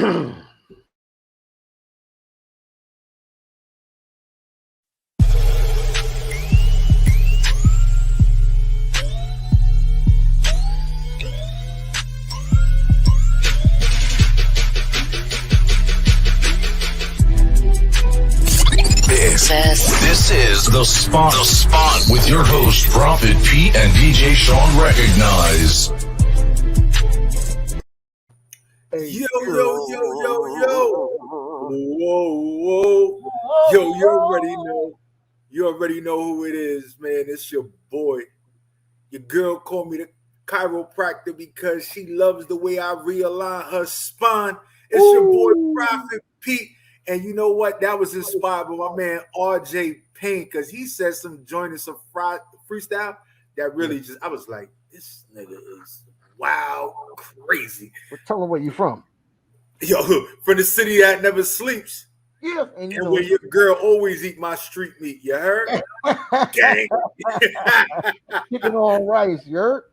This is The Spot. The Spot with your host, Prophet Pete and DJ Sean Recognize. Yo. Whoa. Yo, you already know. You already know who it is, man. It's your boy. Your girl called me the chiropractor because she loves the way I realign her spine. It's your boy, Prophet Pete. And you know what? That was inspired by my man RJ Payne, because he said some joint and some freestyle that really just, I was like, this nigga is wow, crazy. Well, tell him where you from. Yo, from the city that never sleeps. Yeah, and where your girl always eat my street meat. You heard? Gang. Chicken on rice, you heard?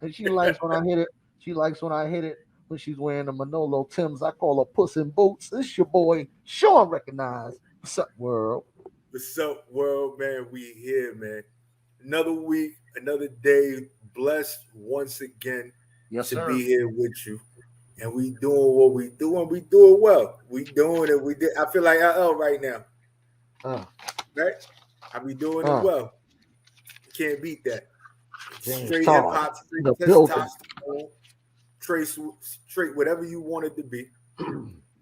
And she likes when I hit it. She likes when I hit it. When she's wearing the Manolo Timbs, I call her Puss in Boots. This your boy, Sean Recognize. What's up, world? What's up, world, man? We here, man. Another week, another day. Blessed once again to be here with you. And we doing what we doing. We do it well. We doing it. We did. I feel like LL right now. Right? I be doing it well. Can't beat that. James Straight hip Todd, hop, straight the building. testosterone. Straight, whatever you want it to be.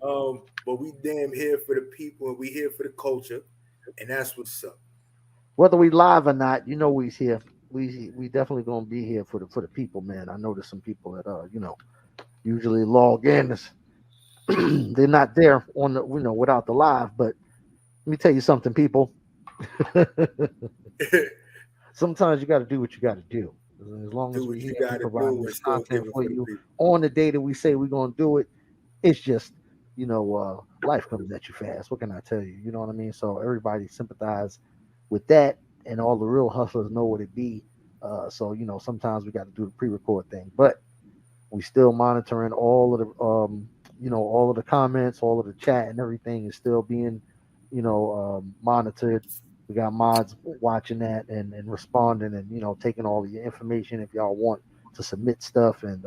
But we damn here for the people and we here for the culture, and that's what's up. Whether we live or not, you know we's here. We definitely gonna be here for the people, man. I know there's some people that usually log in. They're not there on the without the live. But let me tell you something, people. Sometimes you got to do what you got to do. As long as we provide this content for you on the day that we say we're going to do it, it's just, life comes at you fast. What can I tell you? You know what I mean? So everybody sympathize with that, and all the real hustlers know what it be. So, sometimes we got to do the pre-record thing, but we still monitoring all of the, all of the comments, all of the chat and everything is still being, monitored. We got mods watching that and responding and, taking all of your information if y'all want to submit stuff and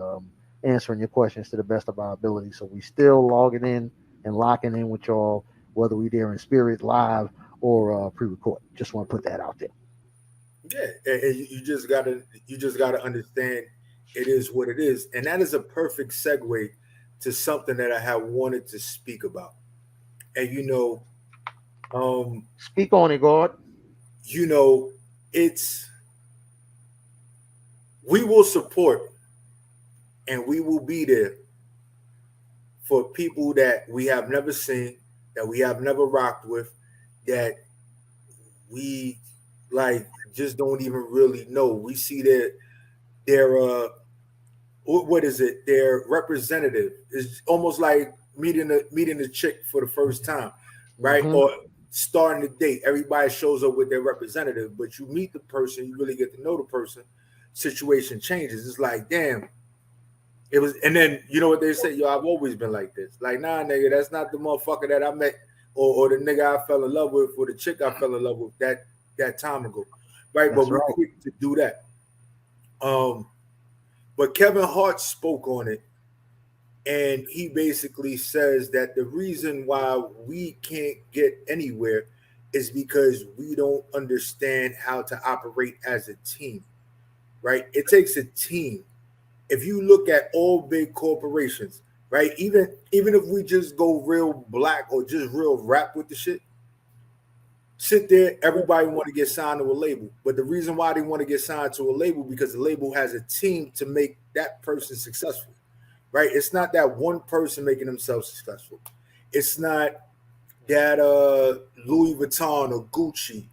answering your questions to the best of our ability. So we still logging in and locking in with y'all, whether we there in spirit, live, or pre-record. Just want to put that out there. Yeah, and you just gotta understand it is what it is. And that is a perfect segue to something that I have wanted to speak about. And speak on it, God. We will support and we will be there for people that we have never seen, that we have never rocked with, that we just don't even really know. We see that their their representative is almost like meeting a chick for the first time, right? Mm-hmm. Or starting the date, everybody shows up with their representative, but you meet the person, you really get to know the person, situation changes. It's like, damn, it was, and then you know what they say, yo, I've always been like this. Like, nah, nigga, that's not the motherfucker that I met, or the nigga I fell in love with, or the chick I fell in love with that time ago, right? That's but we're quick to do that. But Kevin Hart spoke on it. And he basically says that the reason why we can't get anywhere is because we don't understand how to operate as a team, right? It takes a team. If you look at all big corporations, right? Even if we just go real black or just real rap with the shit, sit there, everybody want to get signed to a label. But the reason why they want to get signed to a label because the label has a team to make that person successful. Right? It's not that one person making themselves successful. It's not that Louis Vuitton or Gucci,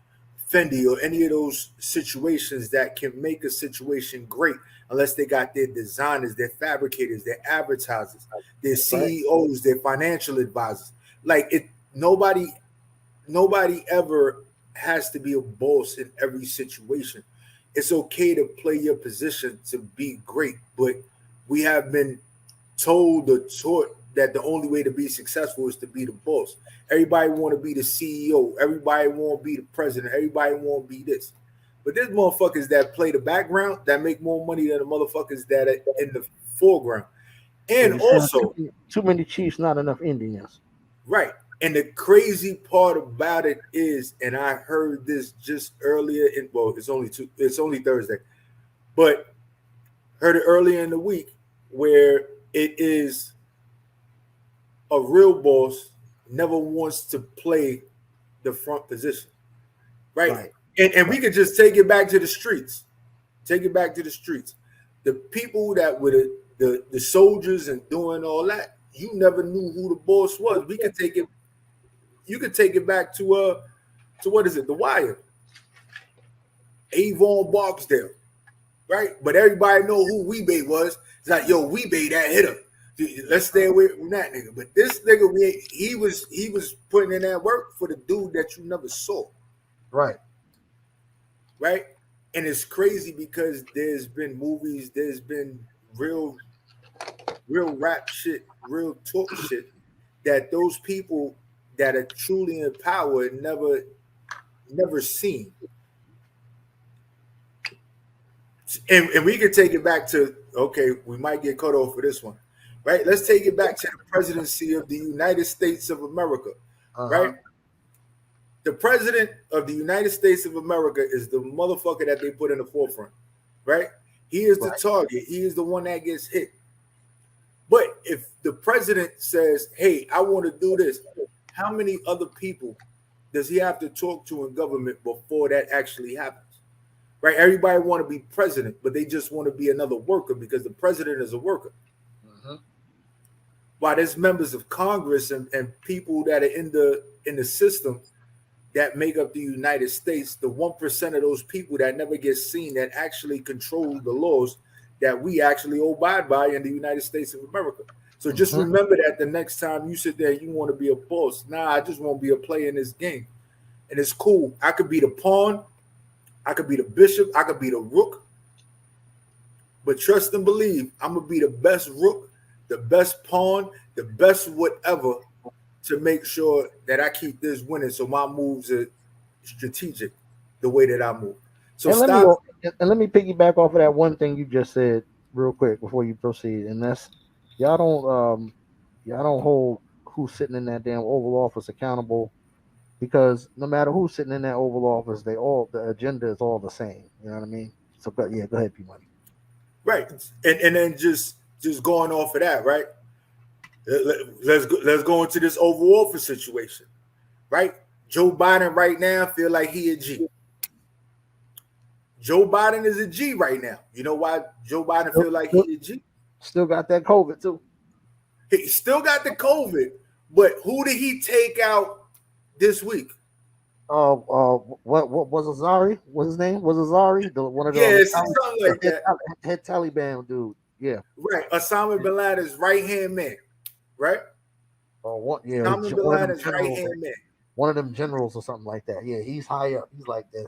Fendi, or any of those situations that can make a situation great unless they got their designers, their fabricators, their advertisers, their CEOs, their financial advisors. Nobody ever has to be a boss in every situation. It's okay to play your position to be great, but we have been told or taught that the only way to be successful is to be the boss. Everybody want to be the CEO. Everybody want to be the president. Everybody want to be this. But there's motherfuckers that play the background that make more money than the motherfuckers that are in the foreground. And also, too many Chiefs, not enough Indians. Right. And the crazy part about it is, and I heard this just earlier it's only Thursday, but heard it earlier in the week where it is a real boss never wants to play the front position. Right. And we could just take it back to the streets. Take it back to the streets. The people that were the soldiers and doing all that, you never knew who the boss was. We could take it. You could take it back to what is it? The Wire. Avon Barksdale, right? But everybody know who Weebay was. It's like, yo, Weebay, that hitter. Let's stay away from that nigga. But this nigga, he was putting in that work for the dude that you never saw. Right. Right? And it's crazy because there's been movies, there's been real rap shit, real talk shit that those people that are truly in power never seen. And we can take it back to, okay, we might get cut off for this one, right? Let's take it back to the presidency of the United States of America, right? The president of the United States of America is the motherfucker that they put in the forefront, right? He is the target. He is the one that gets hit. But if the president says, hey, I want to do this, how many other people does he have to talk to in government before that actually happens? Right? Everybody want to be president, but they just want to be another worker because the president is a worker. While there's members of Congress and people that are in the system that make up the United States, the 1% of those people that never get seen that actually control the laws that we actually abide by in the United States of America. So just remember that the next time you sit there, you want to be a boss. Nah, I just want to be a player in this game. And it's cool. I could be the pawn. I could be the bishop. I could be the rook. But trust and believe, I'm going to be the best rook, the best pawn, the best whatever to make sure that I keep this winning so my moves are strategic the way that I move. So let me piggyback off of that one thing you just said real quick before you proceed. And that's y'all don't hold who's sitting in that damn Oval Office accountable, because no matter who's sitting in that Oval Office, the agenda is all the same. You know what I mean? So go ahead, P Money. Right. And then just going off of that, right? Let's go into this Oval Office situation, right? Joe Biden right now feel like he a G. Joe Biden is a G right now. You know why Joe Biden feel like he a G? Still got that COVID too. He still got the COVID, but who did he take out this week? What was Azari? What's his name? Was Azari one of the something like that. Head Taliban dude. Yeah. Right. Osama bin Laden's right hand man. Right. Osama bin Laden's right hand man. One of them generals or something like that. Yeah, he's high up. He's like the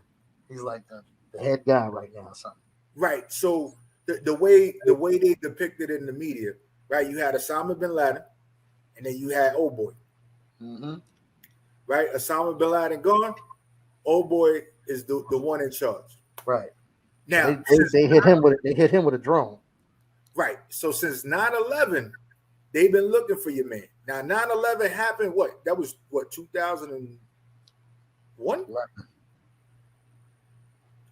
head guy right now or something. Right. So the way they depicted it in the media, right? You had Osama bin Laden, and then you had old boy. Right? Osama bin Laden gone. Old boy is the one in charge. Right. Now they hit him with a drone. Right. So since 9/11, they've been looking for your man. Now 9/11 happened. What? That was what, 2001?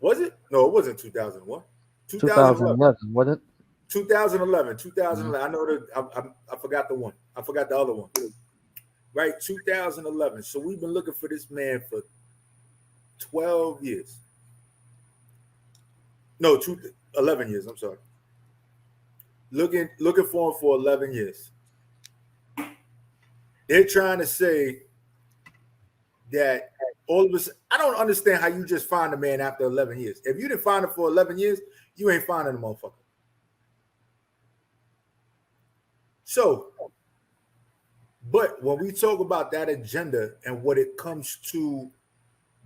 Was it? No, it wasn't 2001. 2011, wasn't it? 2011. I know that I forgot the one. I forgot the other one. Right, 2011. So we've been looking for this man for 12 years. No, 11 years. I'm sorry. Looking for him for 11 years. They're trying to say that all of us. I don't understand how you just find a man after 11 years. If you didn't find him for 11 years, you ain't finding a motherfucker. So, but when we talk about that agenda and what it comes to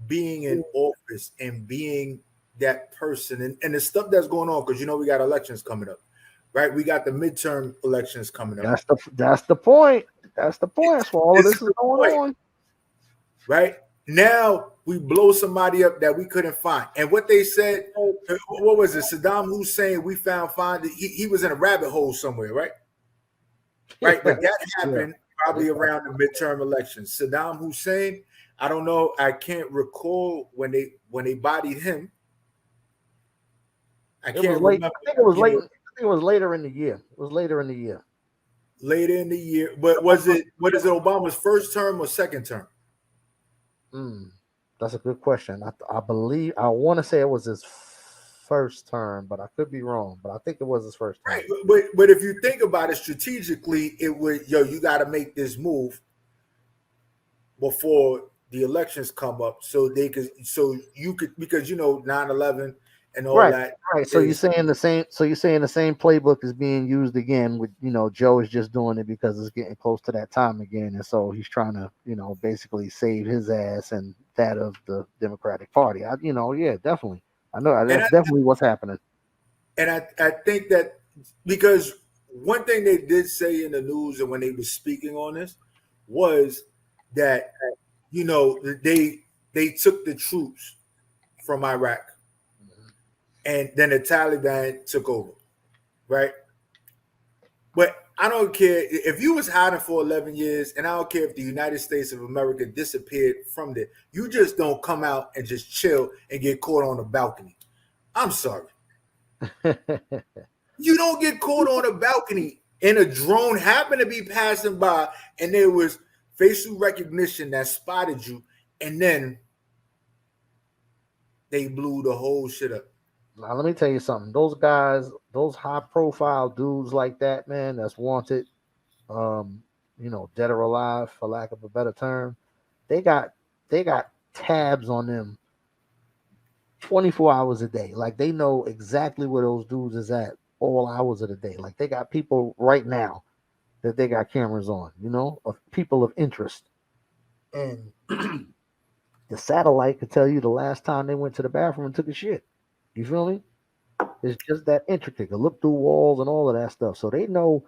being in office and being that person and the stuff that's going on, because we got elections coming up. right? We got the midterm elections coming up. That's the point. That's the point. That's why all of this is going on. Right? Now we blow somebody up that we couldn't find. And what they said, what was it? Saddam Hussein, we found he was in a rabbit hole somewhere, right? Right. But that happened probably around the midterm elections. Saddam Hussein, I don't know. I can't recall when they bodied him. I can't remember. I think it was late. I think it was later in the year. It was later in the year. Later in the year. But what is it Obama's first term or second term? That's a good question. I believe I want to say it was his first term, but I could be wrong. But I think it was his first term. Right. But if you think about it strategically, it would you got to make this move before the elections come up, so you could because 9/11 and all that. Right. So you're saying the same. So you're saying the same playbook is being used again. With Joe is just doing it because it's getting close to that time again, and so he's trying to basically save his ass and that of the Democratic Party. Yeah, definitely. I know that's definitely what's happening. And I think that because one thing they did say in the news and when they were speaking on this was that they took the troops from Iraq. And then the Taliban took over, right? But I don't care if you was hiding for 11 years, and I don't care if the United States of America disappeared from there. You just don't come out and just chill and get caught on a balcony. I'm sorry. You don't get caught on a balcony and a drone happened to be passing by and there was facial recognition that spotted you, and then they blew the whole shit up. Now, let me tell you something. Those guys, those high-profile dudes like that, man, that's wanted, dead or alive, for lack of a better term, they got tabs on them 24 hours a day. Like, they know exactly where those dudes is at all hours of the day. Like, they got people right now that they got cameras on, of people of interest. And the satellite could tell you the last time they went to the bathroom and took a shit. You feel me? It's just that intricate. They look through walls and all of that stuff. So they know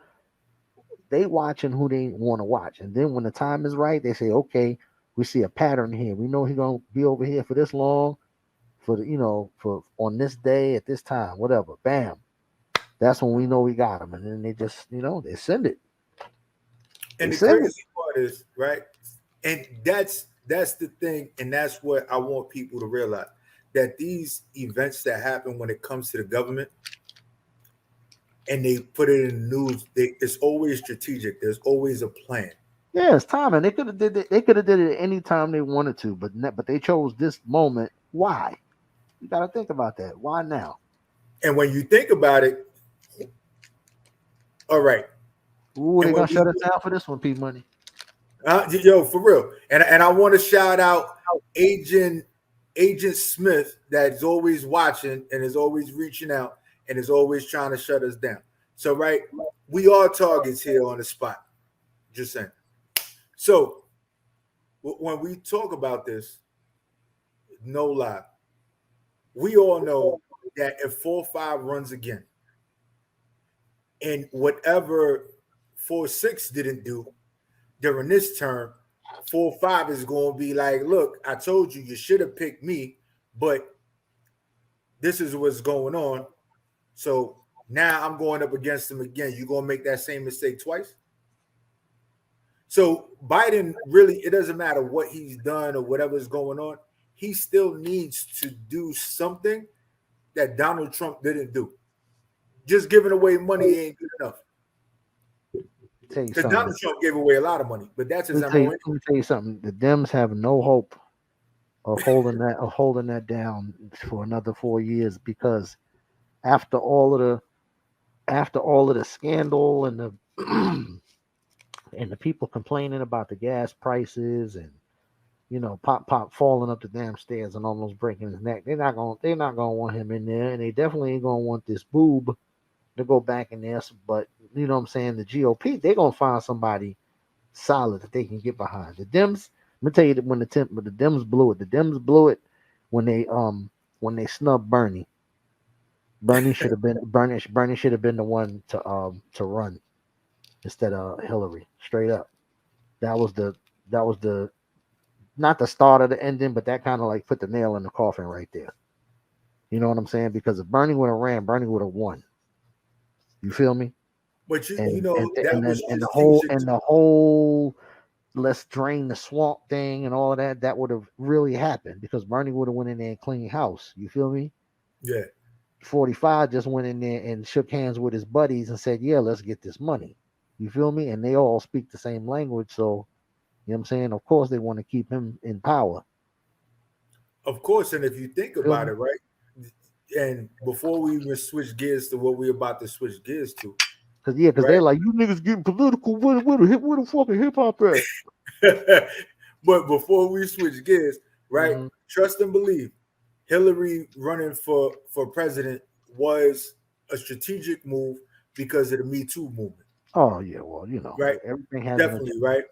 they watching who they want to watch. And then when the time is right, they say, okay, we see a pattern here. We know he's going to be over here for this long, for on this day at this time, whatever. Bam. That's when we know we got him. And then they just, they send it. And the crazy part is, right? And that's the thing. And that's what I want people to realize. That these events that happen when it comes to the government and they put it in the news, it's always strategic. There's always a plan. Yeah, it's timing. They could have did it. They could have did it any time they wanted to, but they chose this moment. Why? You got to think about that. Why now? And when you think about it, all right. Ooh, they're gonna shut us down for this one, P Money. For real. And I want to shout out Agent Smith that's always watching and is always reaching out and is always trying to shut us down. So, right, we are targets here on the spot. Just saying. So, when we talk about this, no lie, we all know that if 4-5 runs again, and whatever 4-6 didn't do during this term, 4-5 is going to be like, look, I told you, you should have picked me, but this is what's going on. So now I'm going up against him again. You're going to make that same mistake twice? So Biden really, it doesn't matter what he's done or whatever's going on. He still needs to do something that Donald Trump didn't do. Just giving away money ain't good enough. Because Donald Trump gave away a lot of money, but that's his Let me tell you something. The Dems have no hope of holding that down for another 4 years, because after all of the scandal and the and the people complaining about the gas prices and Pop falling up the damn stairs and almost breaking his neck, they're not gonna want him in there, and they definitely ain't gonna want this boob to go back in there. But you know what I'm saying, the GOP, they're gonna find somebody solid that they can get behind. The Dems, let me tell you that when the Dems blew it when they snubbed Bernie. Bernie should have been Bernie should have been the one to run instead of Hillary. Straight up. That was the not the start of the ending, but that kind of like put the nail in the coffin right there. You know what I'm saying? Because if Bernie would have ran, Bernie would have won. You feel me? But you And know that was the strategic. whole let's drain the swamp thing and all of that would have really happened because Bernie would have went in there and cleaned house. You feel me? Yeah. 45 just went in there and shook hands with his buddies and said, "Yeah, let's get this money." You feel me? And they all speak the same language, so you know what I'm saying? Of course they want to keep him in power. Of course, and if you think Feel about me? it, right? And before we even switch gears to what we're about to switch gears to, Because right? they're like, you niggas getting political. Where the fucking hip hop at? But before we switch gears, right? Mm-hmm. Trust and believe, Hillary running for president was a strategic move because of the Me Too movement, Oh yeah, well, you know, right? everything has an agenda. Definitely, right?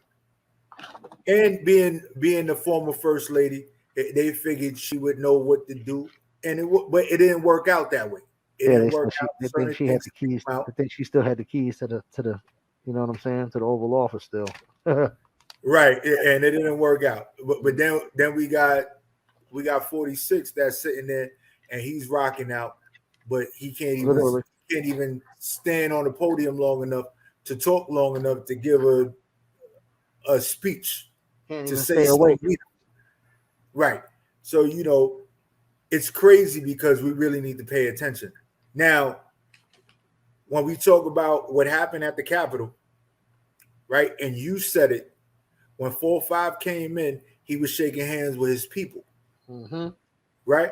And being the former first lady, they figured she would know what to do, and but it didn't work out that way. It Yeah, didn't work out. they think Certain she had things the keys. came out. They think she still had the keys to the you know what I'm saying, to the Oval Office still. Right, and it didn't work out. But then we got 46 that's sitting there and he's rocking out, but Literally, he can't even stand on the podium long enough to talk long enough to give a speech can't to even say stay awake. something. Right. So it's crazy because we really need to pay attention. Now, when we talk about what happened at the Capitol, right? And you said it when 4-5 came in, he was shaking hands with his people, Mm-hmm. right?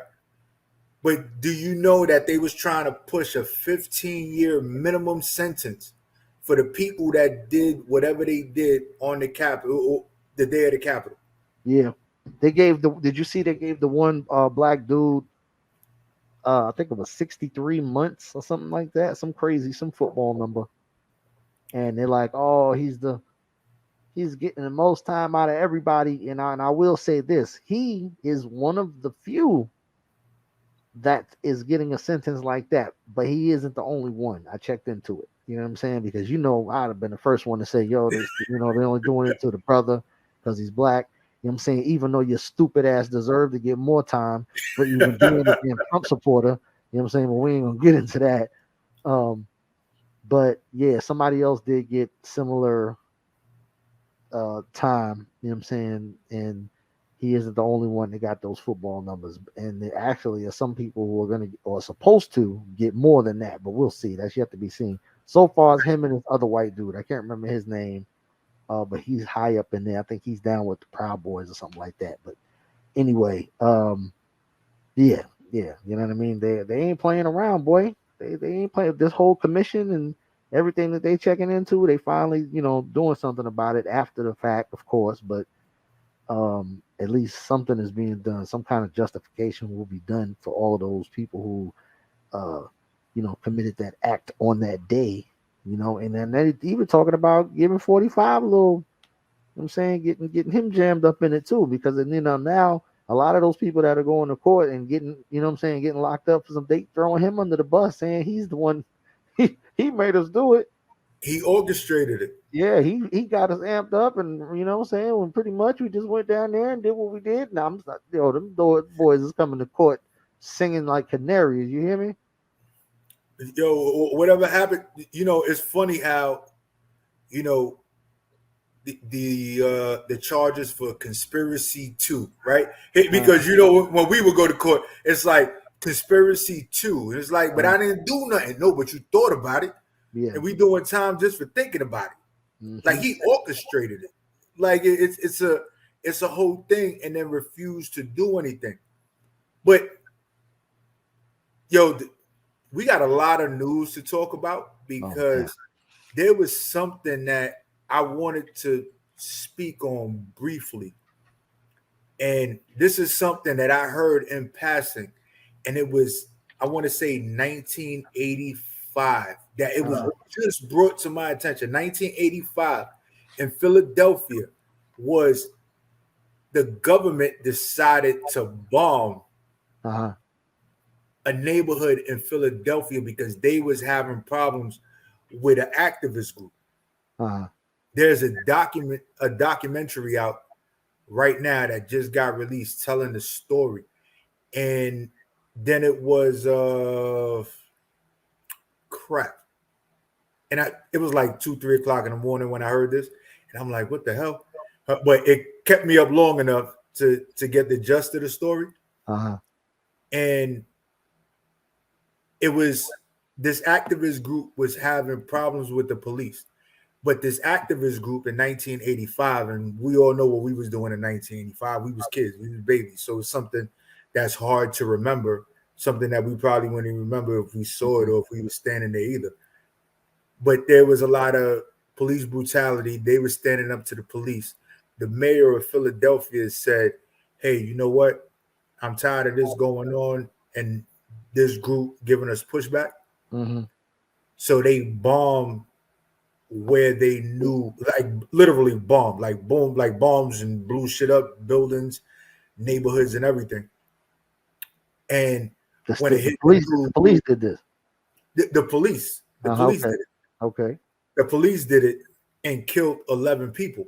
But do you know that they was trying to push a 15-year minimum sentence for the people that did whatever they did on the Capitol, the day of the Capitol? Yeah, they gave the. Did you see they gave the one black dude? I think it was 63 months or something like that. Some crazy, some football number. And they're like, oh, he's getting the most time out of everybody. And I will say this: he is one of the few that is getting a sentence like that, but he isn't the only one. I checked into it. You know what I'm saying? Because I'd have been the first one to say, yo, they're only doing it to the brother because he's black. You know what I'm saying? Even though your stupid ass deserved to get more time for even being a damn Trump supporter. You know what I'm saying? But we ain't gonna get into that. But yeah, somebody else did get similar time, you know what I'm saying? And he isn't the only one that got those football numbers. And there actually are some people who are going to or supposed to get more than that, but we'll see. That's yet to be seen. So far as him and this other white dude, I can't remember his name, but he's high up in there. I think he's down with the Proud Boys or something like that. But anyway, yeah, you know what I mean? They ain't playing around, boy. They ain't playing this whole commission and everything that they checking into. They finally, doing something about it after the fact, of course, but at least something is being done. Some kind of justification will be done for all of those people who, committed that act on that day. And then they even talking about giving 45 a little. I'm saying getting him jammed up in it too, because now a lot of those people that are going to court and getting, getting locked up for some date, throwing him under the bus, saying he's the one he made us do it. He orchestrated it. Yeah, he got us amped up, and when pretty much we just went down there and did what we did. Now I'm not, them boys is coming to court singing like canaries. You hear me? Whatever happened, it's funny how, the charges for conspiracy too, right? Because when we would go to court, it's like conspiracy too. And it's like, but I didn't do nothing. No, but you thought about it. Yeah. And we doing time just for thinking about it. Mm-hmm. Like he orchestrated it. Like it's a whole thing, and then refused to do anything. But we got a lot of news to talk about because there was something that I wanted to speak on briefly. And this is something that I heard in passing. And it was, I want to say 1985, that it was just brought to my attention. 1985 in Philadelphia was the government decided to bomb a neighborhood in Philadelphia because they was having problems with an activist group. There's a documentary out right now that just got released telling the story. And then it was crap. And it was like 2-3 o'clock in the morning when I heard this. And I'm like, what the hell? But it kept me up long enough to get the gist of the story. And it was this activist group was having problems with the police. But this activist group in 1985, and we all know what we was doing in 1985. We was kids, we was babies. So it's something that's hard to remember, something that we probably wouldn't even remember if we saw it or if we were standing there either. But there was a lot of police brutality. They were standing up to the police. The mayor of Philadelphia said, hey, you know what? I'm tired of this going on and this group giving us pushback. So they bombed where they knew, like literally bombed, like boom, like bombs and blew shit up, buildings, neighborhoods, and everything. And when it hit the police did this. The police Okay. did it. Okay. The police did it and killed 11 people.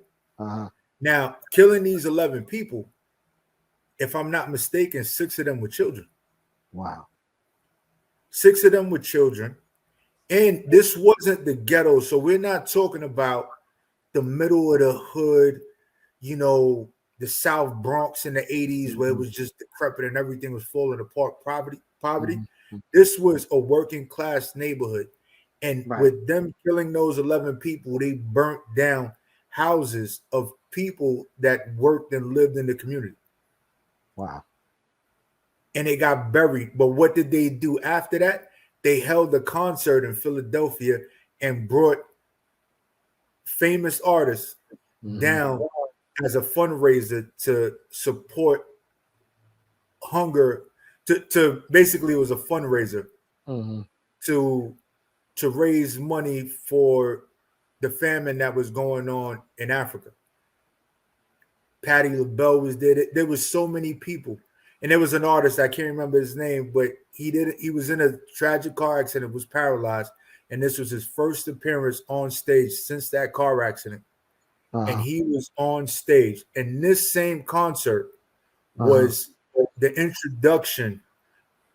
Now, killing these 11 people, if I'm not mistaken, 6 of them were children. Wow. 6 of them were children. And this wasn't the ghetto. So we're not talking about the middle of the hood, you know, the South Bronx in the 80s where it was just decrepit and everything was falling apart, poverty. This was a working class neighborhood. And with them killing those 11 people, they burnt down houses of people that worked and lived in the community. Wow. And they got buried. But what did they do after that? They held a concert in Philadelphia and brought famous artists down as a fundraiser to support hunger. To basically, it was a fundraiser to raise money for the famine that was going on in Africa. Patti LaBelle was there. There was so many people. And there was an artist, I can't remember his name, but he was in a tragic car accident, was paralyzed. And this was his first appearance on stage since that car accident. And he was on stage. And this same concert was the introduction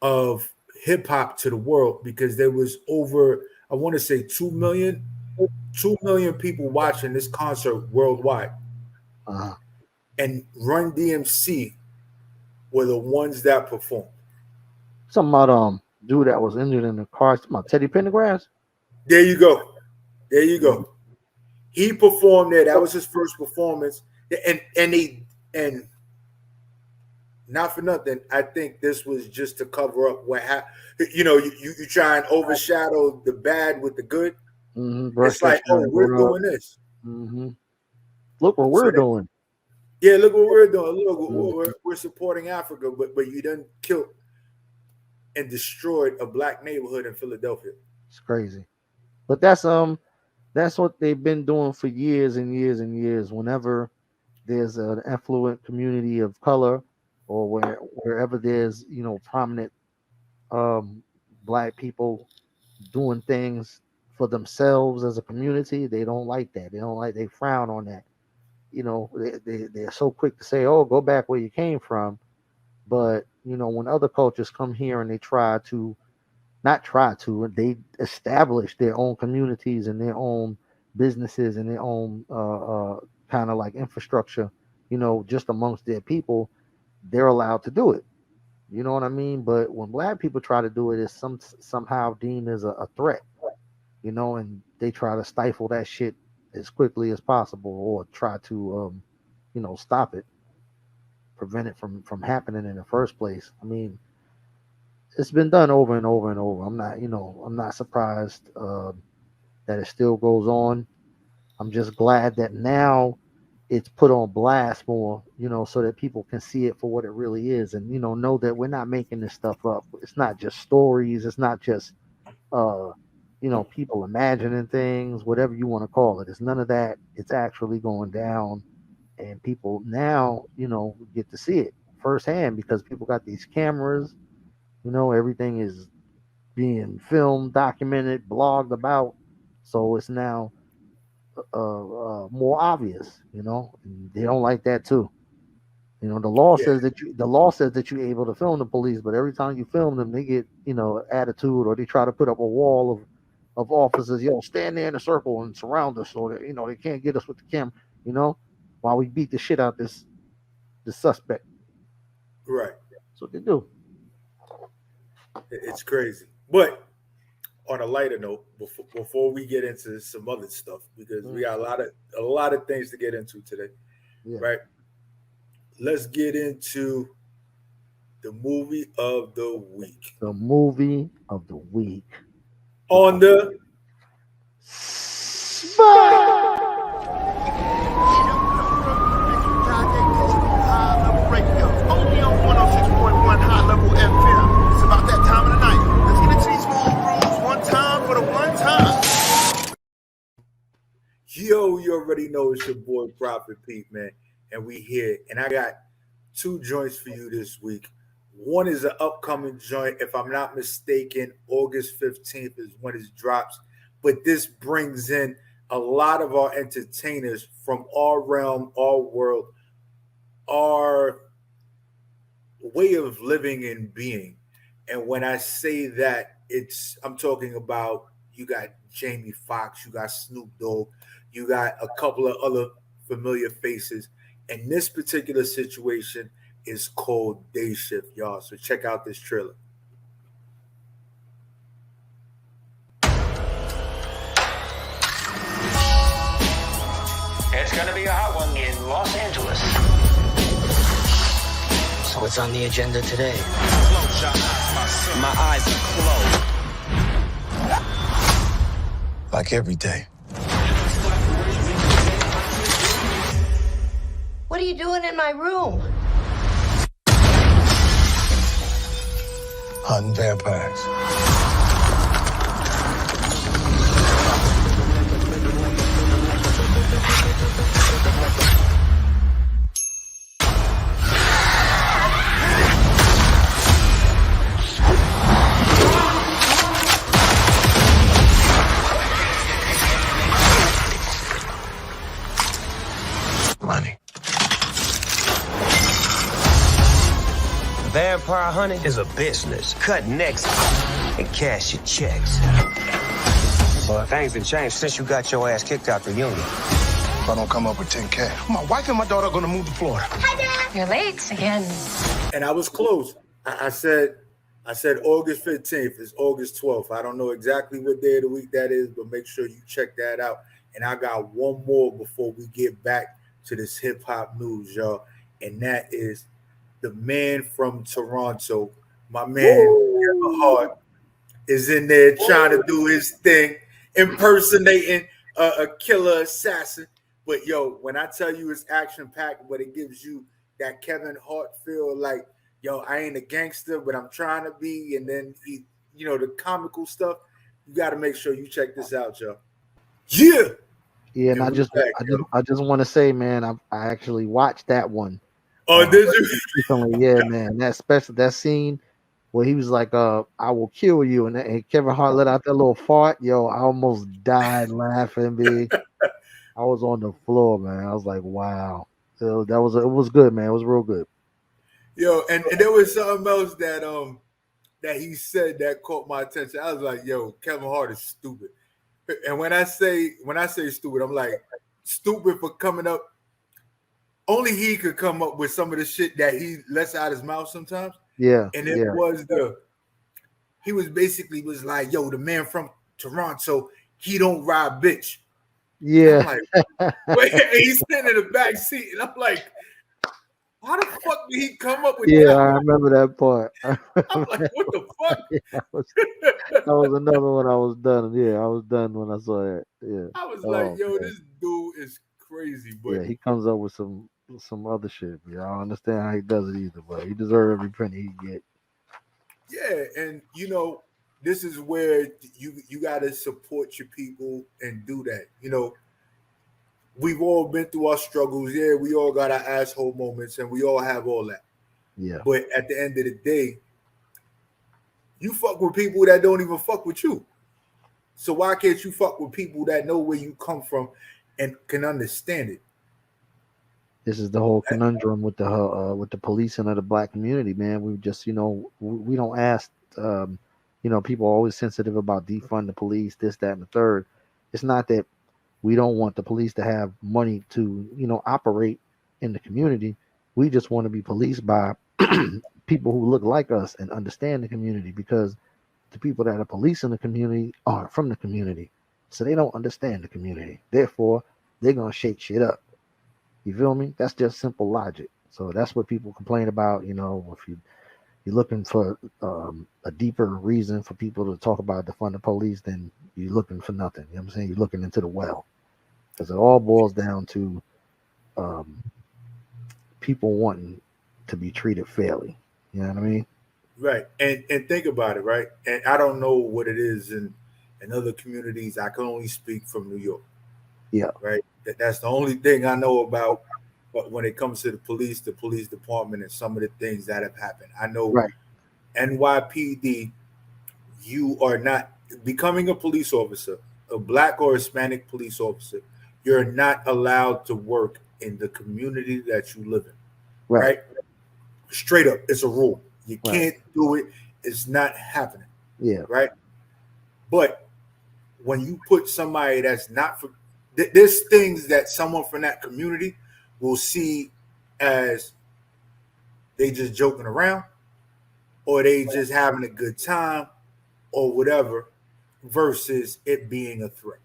of hip hop to the world because there was over, I want to say 2 million people watching this concert worldwide. And Run DMC were the ones that performed. Something about dude that was injured in the car. Something about Teddy Pendergrass. There you go. There you go. He performed there. That was his first performance. And not for nothing, I think this was just to cover up what happened. You know, you try and overshadow the bad with the good. It's like, oh, we're doing this. Look what we're doing. Yeah, look what we're doing. Look, we're supporting Africa, but you done killed and destroyed a black neighborhood in Philadelphia. It's crazy. But that's what they've been doing for years and years and years. Whenever there's an affluent community of color, or wherever there's, you know, prominent black people doing things for themselves as a community, they don't like that. They frown on that. You know, they're so quick to say, oh, go back where you came from. But, you know, when other cultures come here and they they establish their own communities and their own businesses and their own kind of like infrastructure, you know, just amongst their people, they're allowed to do it. You know what I mean? But when black people try to do it, it's somehow deemed as a threat, you know, and they try to stifle that shit as quickly as possible or try to, you know, stop it, prevent it from happening in the first place. I mean, it's been done over and over and over. I'm not surprised that it still goes on. I'm just glad that now it's put on blast more, you know, so that people can see it for what it really is, and you know that we're not making this stuff up. It's not just stories. It's not just you know, people imagining things, whatever you want to call it. It's none of that. It's actually going down, and people now, you know, get to see it firsthand because people got these cameras You know, everything is being filmed, documented, blogged about. So it's now more obvious. You know, and they don't like that too. You know, Yeah, the law says that you're able to film the police, but every time you film them, they get attitude, or they try to put up a wall of officers. Yo, stand there in a circle and surround us, so that they can't get us with the camera. You know, while we beat the shit out this suspect. right. That's what they do. It's crazy. But on a lighter note, before we get into some other stuff, because we got a lot of things to get into today, Yeah. right? Let's get into the movie of the week. The movie of the week. On the Only on 106.1 High Level FM. It's about that time of the night. Let's get into these small grooves one time for the one time. Yo, you already know it's your boy Prophet Pete, man, and we here. And I got two joints for you this week. One is an upcoming joint, if I'm not mistaken, August 15th is when it drops. But this brings in a lot of our entertainers from our realm, our world, our way of living and being. And when I say that, I'm talking about you got Jamie Foxx, you got Snoop Dogg, you got a couple of other familiar faces. And this particular situation is called Day Shift, y'all. So check out this trailer. It's going to be a hot one in Los Angeles. So what's on the agenda today? Close your eyes, My eyes are closed. Like every day. What are you doing in my room? Hunting vampires. Money. Vampire hunting is a business. Cut necks and cash your checks. Well, things have changed since you got your ass kicked out the union. If I don't come up with 10K, my wife and my daughter are gonna move to Florida. Hi, Dad. You're late again. And I was close. I said August 15th. It's August 12th. I don't know exactly what day of the week that is, but make sure you check that out. And I got one more before we get back to this hip hop news, y'all. And that is the man from Toronto, my man Kevin Hart, is in there trying to do his thing, impersonating a killer assassin. But yo, when I tell you it's action packed, but it gives you that Kevin Hart feel like, yo, I ain't a gangster, but I'm trying to be. And then the comical stuff. You got to make sure you check this out, y'all. Yeah. Yeah, and I just want to say, man, I actually watched that one. Oh, did you? Recently. Yeah, man. That scene where he was like, "I will kill you," and Kevin Hart let out that little fart. Yo, I almost died laughing, big. I was on the floor, man. I was like, "Wow." So it was good, man. It was real good. Yo, and there was something else that he said that caught my attention. I was like, "Yo, Kevin Hart is stupid." And when I say stupid, I'm like stupid for coming up. Only he could come up with some of the shit that he lets out his mouth sometimes. Yeah. And he was basically like, yo, the man from Toronto, he don't ride bitch. Yeah. I'm like, he's sitting in the back seat, and I'm like, how the fuck did he come up with that? Yeah, I remember that part. I'm like, what the fuck? Yeah, that was another one I was done. Yeah, I was done when I saw that. Yeah. I was like, yo, man, this dude is crazy. But yeah, he comes up with some other shit. Yeah, I don't understand how he does it either, but he deserves every penny he get. Yeah, and this is where you got to support your people and do that. We've all been through our struggles. Yeah, we all got our asshole moments, and we all have all that. Yeah. But at the end of the day, You fuck with people that don't even fuck with you. So why can't you fuck with people that know where you come from and can understand it? This is the whole conundrum with the policing of the black community, man. We just, we don't ask. People are always sensitive about defund the police, this, that, and the third. It's not that we don't want the police to have money to, operate in the community. We just want to be policed by people who look like us and understand the community, because the people that are policing the community aren't from the community. So they don't understand the community. Therefore, they're going to shake shit up. You feel me? That's just simple logic. So that's what people complain about. If you're looking for a deeper reason for people to talk about defund the police, then you're looking for nothing. You know what I'm saying? You're looking into the well, because it all boils down to people wanting to be treated fairly. You know what I mean? Right. And think about it, right? And I don't know what it is in other communities. I can only speak from New York. Yeah. Right. That's the only thing I know about. But when it comes to the police department, and some of the things that have happened, I know right. NYPD, you are not becoming a police officer, a black or Hispanic police officer. You're not allowed to work in the community that you live in. Right. Straight up. It's a rule. You can't do it. It's not happening. Yeah. Right. But when you put somebody that's not for, there's things that someone from that community will see as they just joking around, or they just having a good time, or whatever, versus it being a threat.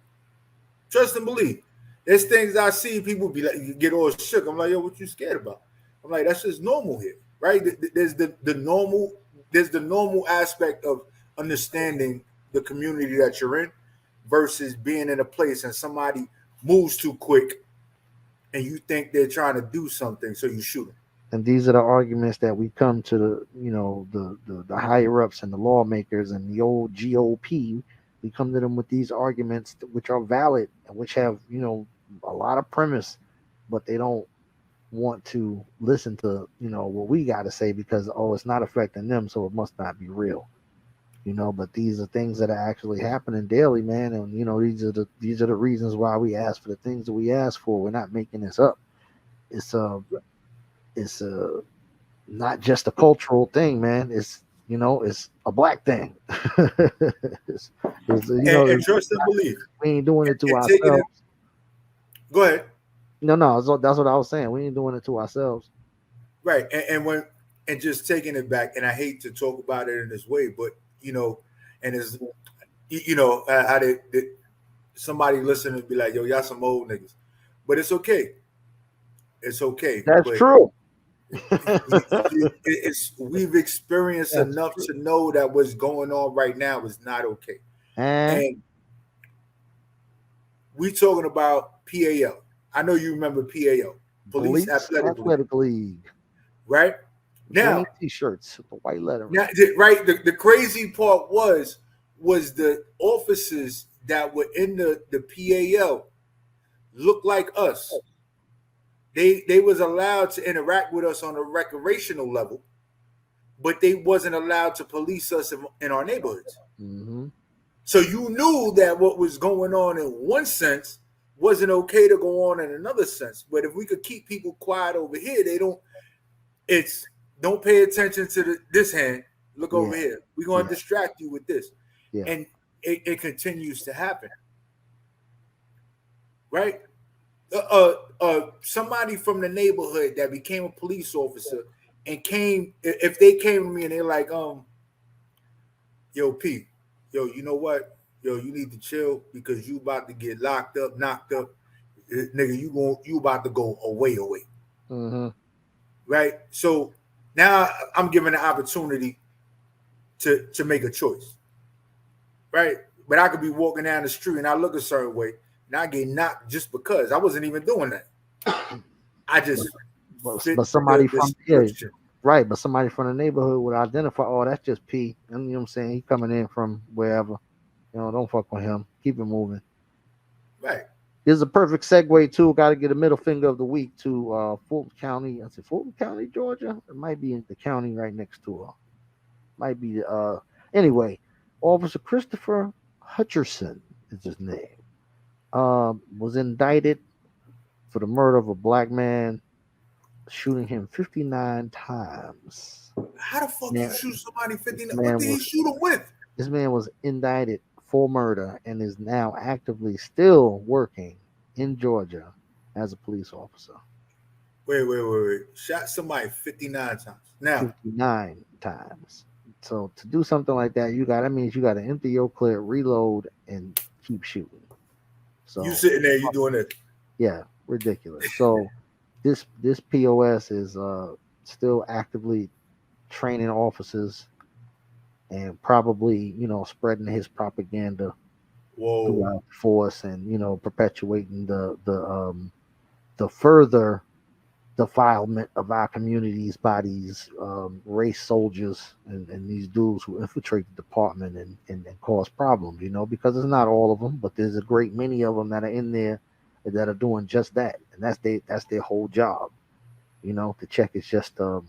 Trust and believe. There's things I see people be like, you get all shook. I'm like, yo, what you scared about? I'm like, that's just normal here, right? There's the normal aspect of understanding the community that you're in, versus being in a place and somebody moves too quick and you think they're trying to do something, so you shoot them. And these are the arguments that we come to the higher ups and the lawmakers and the old GOP. We come to them with these arguments which are valid and which have a lot of premise, but they don't want to listen to what we got to say, because it's not affecting them, so it must not be real. But these are things that are actually happening daily, man. And these are the reasons why we ask for the things that we ask for. We're not making this up. It's not just a cultural thing, man. It's a black thing. And trust and believe. We ain't doing it to ourselves. Go ahead. No, that's what I was saying. We ain't doing it to ourselves. Right. And just taking it back, and I hate to talk about it in this way, but and it's how somebody listening be like, yo, y'all some old niggas. But it's okay. It's okay. That's true. We've experienced enough to know that what's going on right now is not okay. And we talking about PAL. I know you remember PAL, Police Athletic League. Right? Now, t-shirts, the white letter. Now, right. The crazy part was the officers that were in the PAL looked like us. They was allowed to interact with us on a recreational level, but they wasn't allowed to police us in our neighborhoods. Mm-hmm. So you knew that what was going on in one sense wasn't okay to go on in another sense. But if we could keep people quiet over here, don't pay attention to this hand. Look over here. We're going to distract you with this. Yeah. And it continues to happen. Right? Somebody from the neighborhood that became a police officer and if they came to me and they're like, yo, P, yo, you know what? Yo, you need to chill because you about to get locked up, knocked up. Nigga, you about to go away. Mm-hmm. Right? So now I'm given an opportunity to make a choice. Right? But I could be walking down the street and I look a certain way and I get knocked just because I wasn't even doing that. I just but somebody from right, but somebody from the neighborhood would identify, that's just P. And you know what I'm saying? He coming in from wherever. Don't fuck with him. Keep it moving. Right. This is a perfect segue too. Got to get a middle finger of the week to Fulton County. Fulton County, Georgia. It might be in the county right next to her. Might be Anyway, Officer Christopher Hutcherson is his name. Was indicted for the murder of a black man, shooting him 59 times. How the fuck you shoot somebody 59? Man What did he shoot him with? This man was indicted for murder and is now actively still working in Georgia as a police officer. Wait. Shot somebody 59 times. Now 59 times. So to do something like that, that means you got to empty your clip, reload, and keep shooting. So you sitting there, you doing it. Yeah, ridiculous. So this POS is still actively training officers and probably, spreading his propaganda throughout the force and, perpetuating the further defilement of our communities by these race soldiers and these dudes who infiltrate the department and cause problems, because it's not all of them, but there's a great many of them that are in there that are doing just that. And that's their whole job, to check it's just the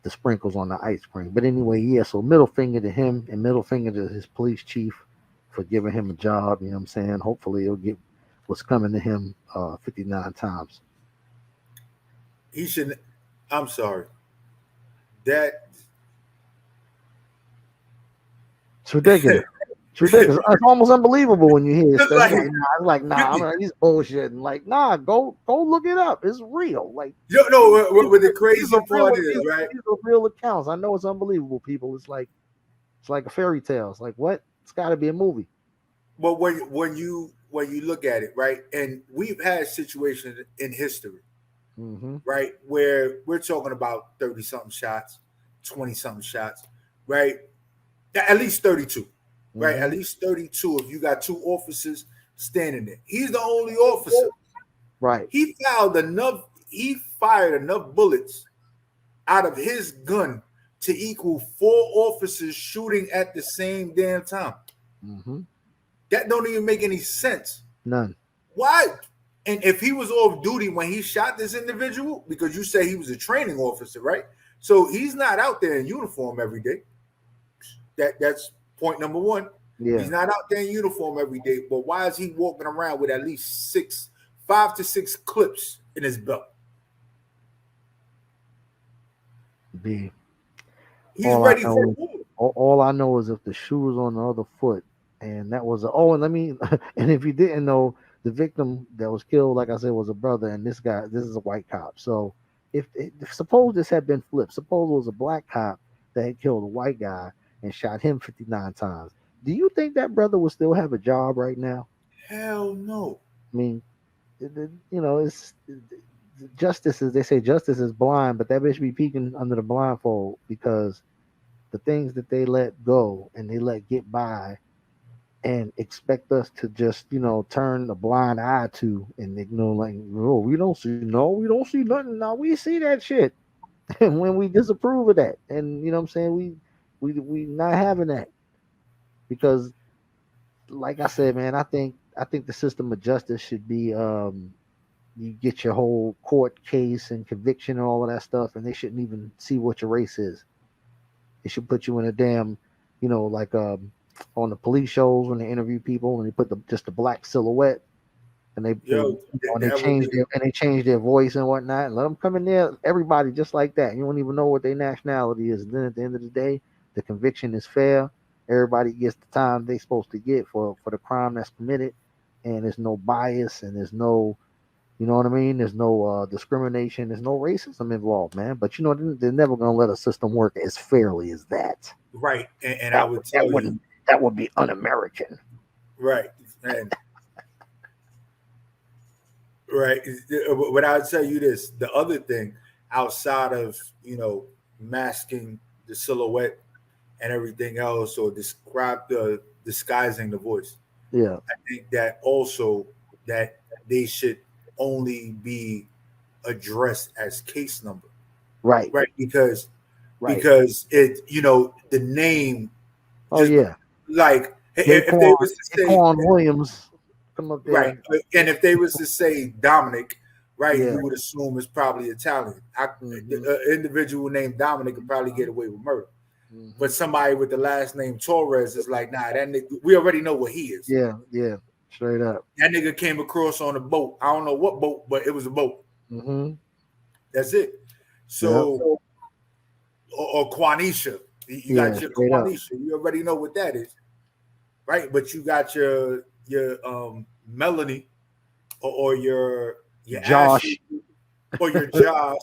sprinkles on the ice cream. But anyway, yeah, so middle finger to him and middle finger to his police chief for giving him a job. You know what I'm saying? Hopefully he'll get what's coming to him 59 times. He shouldn't. I'm sorry. It's ridiculous. It's ridiculous. It's almost unbelievable when you hear stuff. He's bullshitting. Like, nah, go look it up. It's real. Like, what the crazy part is, right? These are real accounts. I know it's unbelievable, people. It's like a fairy tale. It's like, what? It's got to be a movie. But when you look at it, right, and we've had situations in history. Mm-hmm. Right, where we're talking about 30-something shots, 20-something shots, right? At least 32, right? Mm-hmm. At least 32 if you got two officers standing there. He's the only officer. Right. He fired enough bullets out of his gun to equal 4 officers shooting at the same damn time. Mm-hmm. That don't even make any sense. None. Why? And if he was off duty when he shot this individual, because you say he was a training officer, right? So he's not out there in uniform every day. That's point number one. Yeah. He's not out there in uniform every day. But why is he walking around with at least 5 to 6 clips in his belt? B. He's ready for war. All I know is if the shoe was on the other foot, and that was and if you didn't know, the victim that was killed, like I said, was a brother, and this is a white cop. So if suppose this had been flipped, suppose it was a black cop that had killed a white guy and shot him 59 times, do you think that brother would still have a job right now? Hell no. I mean, it's justice, as they say, justice is blind, but that bitch be peeking under the blindfold, because the things that they let go and they let get by and expect us to just, turn a blind eye to and ignore, like, oh, we don't see nothing. Now we see that shit. And when we disapprove of that, and what I'm saying, we not having that, because like I said, man, I think the system of justice should be, you get your whole court case and conviction and all of that stuff, and they shouldn't even see what your race is. They should put you in a damn, on the police shows when they interview people and they put just the black silhouette, and they change their voice and whatnot, and let them come in there, everybody just like that. You don't even know what their nationality is. And then at the end of the day, the conviction is fair. Everybody gets the time they're supposed to get for the crime that's committed, and there's no bias and there's no, you know what I mean? There's no discrimination. There's no racism involved, man. But they're never gonna let a system work as fairly as that. Right, and I would tell you. That would be un-American. Right. And right. But I'll tell you this, the other thing outside of, masking the silhouette and everything else, or disguising the voice. Yeah. I think that also that they should only be addressed as case number. Right. Right. Because it, the name. Oh, yeah. Like if they was to say Williams, come up there, right? And if they was to say Dominic, right, yeah, you would assume it's probably Italian. An individual named Dominic could probably get away with murder. But somebody with the last name Torres is like, nah, that nigga, we already know what he is. Yeah, straight up. That nigga came across on a boat. I don't know what boat, but it was a boat. That's it. So, or Quanisha. You got your Quanisha. You already know what that is, right? But you got your Melanie or your Josh Ashley, or your Josh,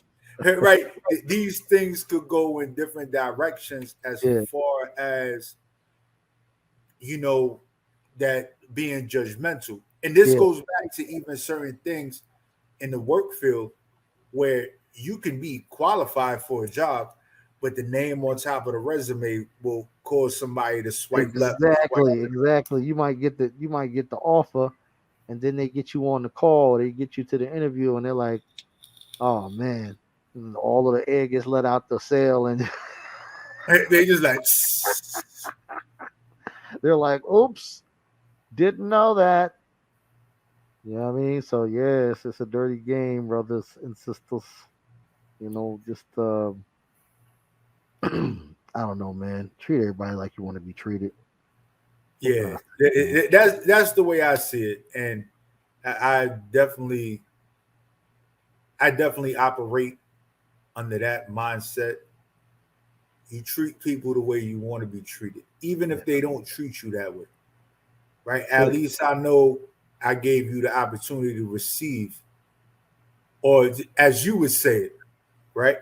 right? These things could go in different directions as far as that being judgmental. And this goes back to even certain things in the work field where you can be qualified for a job, but the name on top of the resume will cause somebody to swipe left. Exactly. You might get the offer, and then they get you on the call, they get you to the interview, and they're like, oh man, all of the air gets let out the sail, and they just like they're like, oops, didn't know that. You know what I mean? So yes, it's a dirty game, brothers and sisters. Just I don't know, man. Treat everybody like you want to be treated. Yeah, that's the way I see it, and I definitely operate under that mindset. You treat people the way you want to be treated, even if they don't treat you that way, right? At least I know I gave you the opportunity to receive, or as you would say it, right?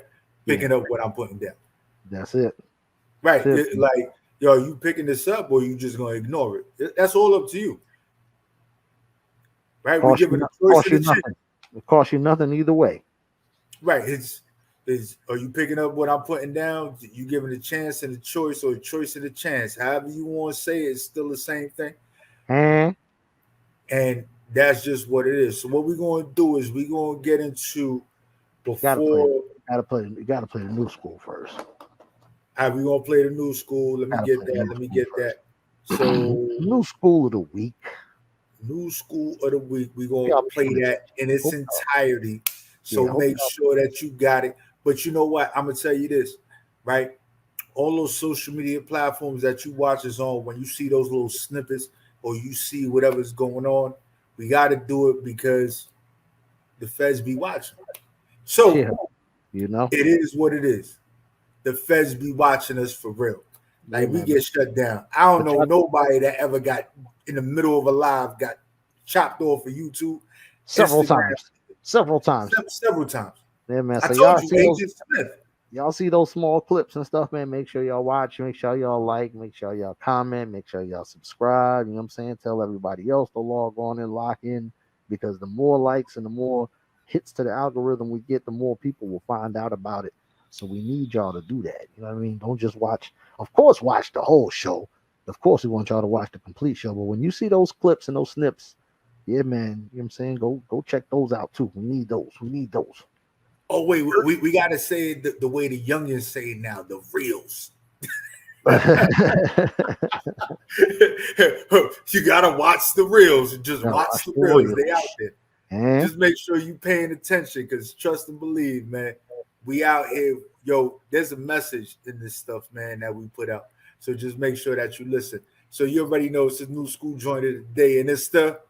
Picking up what I'm putting down. That's it. Right. Like, yo, you picking this up or you just going to ignore it? That's all up to you. Right? We're giving a choice to the chance. It costs you nothing either way. Right. Are you picking up what I'm putting down? You giving a chance and a choice, or a choice and a chance. However you want to say it, it's still the same thing. And that's just what it is. So what we're going to do is we're going to get into before. You gotta play the new school first. How we gonna play the new school? Let me get that. So new school of the week. New school of the week. We're gonna play that in its entirety. So make sure that you got it. But you know what? I'm gonna tell you this, right? All those social media platforms that you watch is on, when you see those little snippets or you see whatever's going on, we gotta do it because the feds be watching. So it is what it is. The feds be watching us for real. Like, we get shut down. I don't know nobody that ever got in the middle of a live, got chopped off of YouTube. Several times. Yeah, man. So y'all see those small clips and stuff, man. Make sure y'all watch. Make sure y'all like. Make sure y'all comment. Make sure y'all subscribe. You know what I'm saying? Tell everybody else to log on and lock in, because the more likes and the more hits to the algorithm we get, the more people will find out about it. So we need y'all to do that. You know what I mean? Don't just watch. Of course, watch the whole show. Of course, we want y'all to watch the complete show. But when you see those clips and those snips, yeah, man, you know what I'm saying? Go check those out too. We need those. Oh, wait, we got to say it the way the youngins say it now, the reels. You got to watch the reels. Just watch the reels. They out there. Just make sure you paying attention, because trust and believe, man, we out here. Yo, there's a message in this stuff, man, that we put out. So just make sure that you listen. So you already know it's a new school joint of the day, and it's the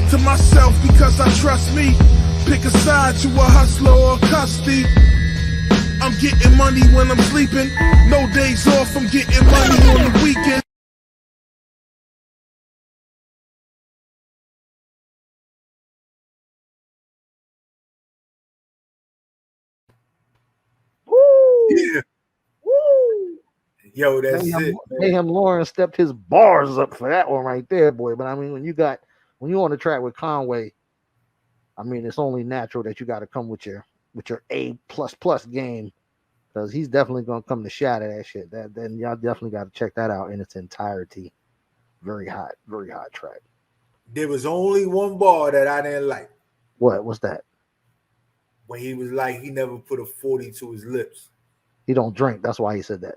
to myself, because I trust me. Pick a side to a hustler or a custody. I'm getting money when I'm sleeping. No days off, I'm getting money on the weekend. Yeah. Woo. Yo, that's it. Mayhem Lawrence stepped his bars up for that one right there, boy. But I mean, when you're on the track with Conway, I mean, it's only natural that you got to come with your A++ game, because he's definitely gonna come to shatter that shit. Then y'all definitely got to check that out in its entirety. Very hot track. There was only one bar that I didn't like. What's that? When he was like, he never put a 40 to his lips. He don't drink. That's why he said that.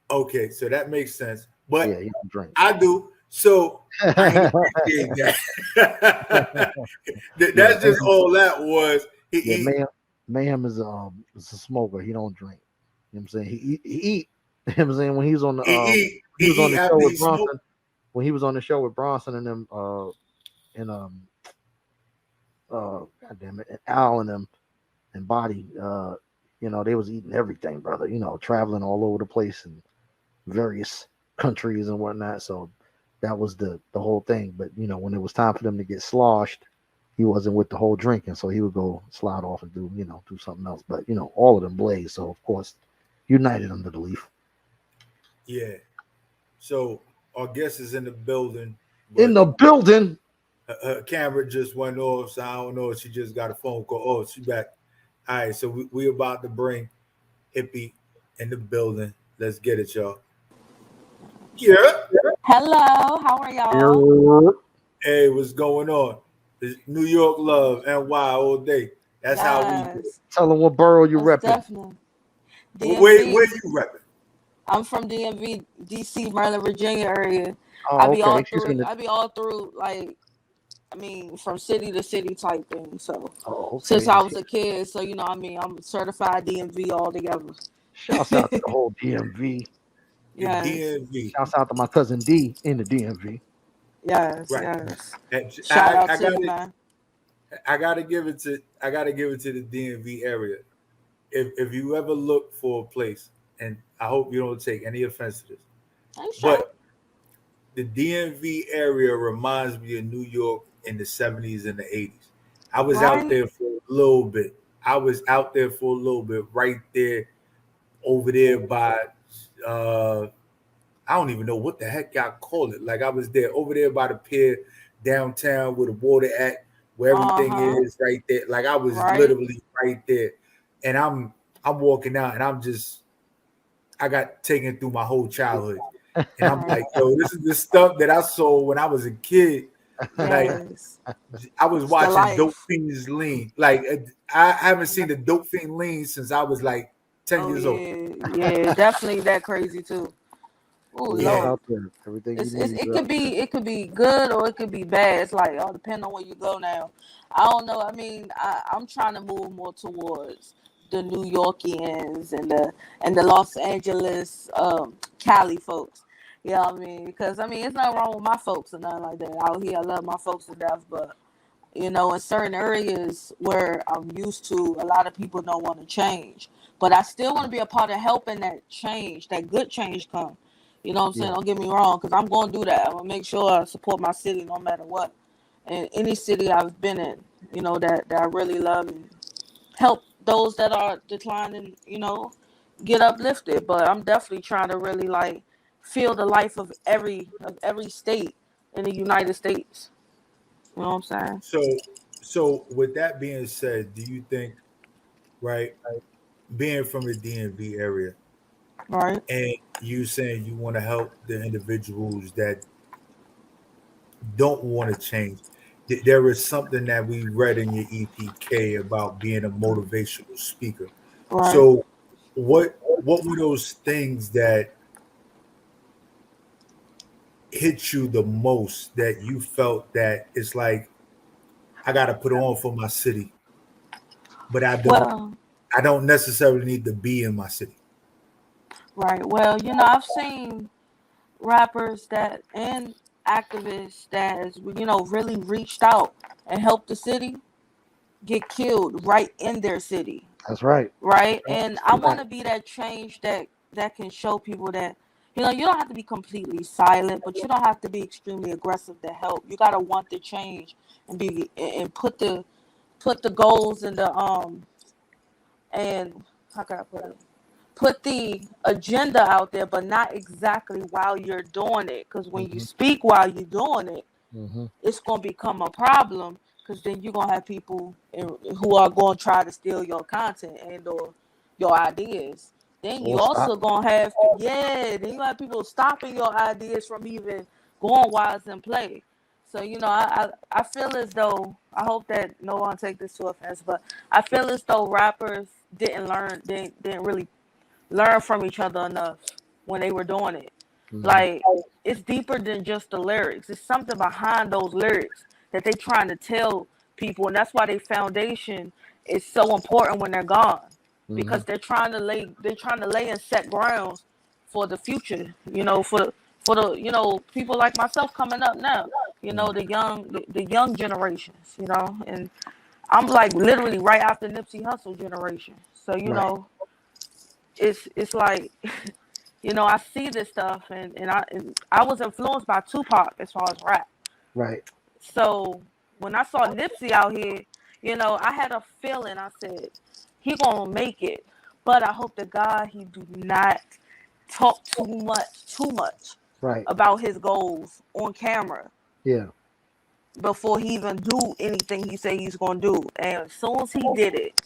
Okay, so that makes sense. But yeah, he don't drink. I do. So I ain't appreciate that. That's just all that was. Mayhem is a smoker. He don't drink. You know what I'm saying? He eat. You know what I'm saying? When he was on the he was on the show with Bronson. When he was on the show with Bronson and them and God damn it, and Al and them and Body, you know, they was eating everything, brother. You know, traveling all over the place in various countries and whatnot. So that was the whole thing. But you know, when it was time for them to get sloshed, he wasn't with the whole drinking, so he would go slide off and do something else. But you know, all of them blazed, so of course, united under the leaf. Yeah. So our guest is in the building. In the building. Her camera just went off, so I don't know if she just got a phone call. Oh, she back. All right, so we about to bring Hippie in the building. Let's get it, y'all. Yeah. Hello, how are y'all? Hey, what's going on? It's New York love, NY all day. That's how we do. Tell them what borough you repping. Definitely. Where you repping? I'm from DMV, DC, Maryland, Virginia area. Oh, I be all through, like, I mean, from city to city type thing. So since I was a kid, so you know, I mean, I'm certified DMV all together. Shouts out to the whole DMV. Yes. DMV. Shouts out to my cousin D in the DMV. Yes, right. Yes. Shout out to you, man. I gotta give it to the DMV area. If you ever look for a place, and I hope you don't take any offense to this, but the DMV area reminds me of New York in the 70s and the 80s. I was out there for a little bit. Right there, over there by I don't even know what the heck y'all call it. Like I was there over there by the pier downtown where the water at, where everything is right there. Like I was literally right there. And I'm walking out and I got taken through my whole childhood. And I'm like, yo, this is the stuff that I saw when I was a kid. Like I was watching Dope Fiends lean. Like I haven't seen the Dope Fiend lean since I was like 10 years old. Yeah, definitely that crazy too. Oh Lord. Everything it could be good or it could be bad. It's like all depending on where you go now. I don't know. I mean, I'm trying to move more towards the New Yorkians and the Los Angeles Cali folks. You know what I mean? Because I mean, it's nothing wrong with my folks or nothing like that. Out here, I love my folks to death, but you know, in certain areas where I'm used to, a lot of people don't want to change. But I still want to be a part of helping that change, that good change come. You know what I'm saying? Don't get me wrong, because I'm going to do that. I'm going to make sure I support my city no matter what. And any city I've been in, you know, that I really love and help those that are declining, you know, get uplifted. But I'm definitely trying to really like feel the life of every state in the United States. You know what I'm saying? So with that being said, do you think, right, being from the DMV area, right, and you saying you want to help the individuals that don't want to change, there is something that we read in your EPK about being a motivational speaker. Right. So what were those things that hit you the most, that you felt that it's like, I got to put on for my city, but I don't necessarily need to be in my city? Right. Well, you know, I've seen rappers that and activists that has, you know, really reached out and helped the city get killed right in their city. That's right. Right. And I want to be that change that can show people that, you know, you don't have to be completely silent, but you don't have to be extremely aggressive to help. You got to want the change and put the goals and and how can I put it? Put the agenda out there, but not exactly while you're doing it. Because when you speak while you're doing it, it's going to become a problem. Because then you're going to have people who are going to try to steal your content and or your ideas. Then you also going to have, then you have people stopping your ideas from even going while it's in play. So, you know, I feel as though, I hope that no one take this to offense, but I feel as though rappers didn't really learn from each other enough when they were doing it. Like it's deeper than just the lyrics. It's something behind those lyrics that they trying to tell people, and that's why their foundation is so important when they're gone, because they're trying to lay and set grounds for the future. For the people like myself coming up now. The young generations. And I'm like literally right after Nipsey Hussle generation. So it's like. I see this stuff, and I was influenced by Tupac as far as rap. Right. So when I saw Nipsey out here, I had a feeling. I said, he gonna make it, but I hope to God he do not talk too much Right. about his goals on camera. Yeah. Before he even do anything he say he's gonna do, and as soon as he did it,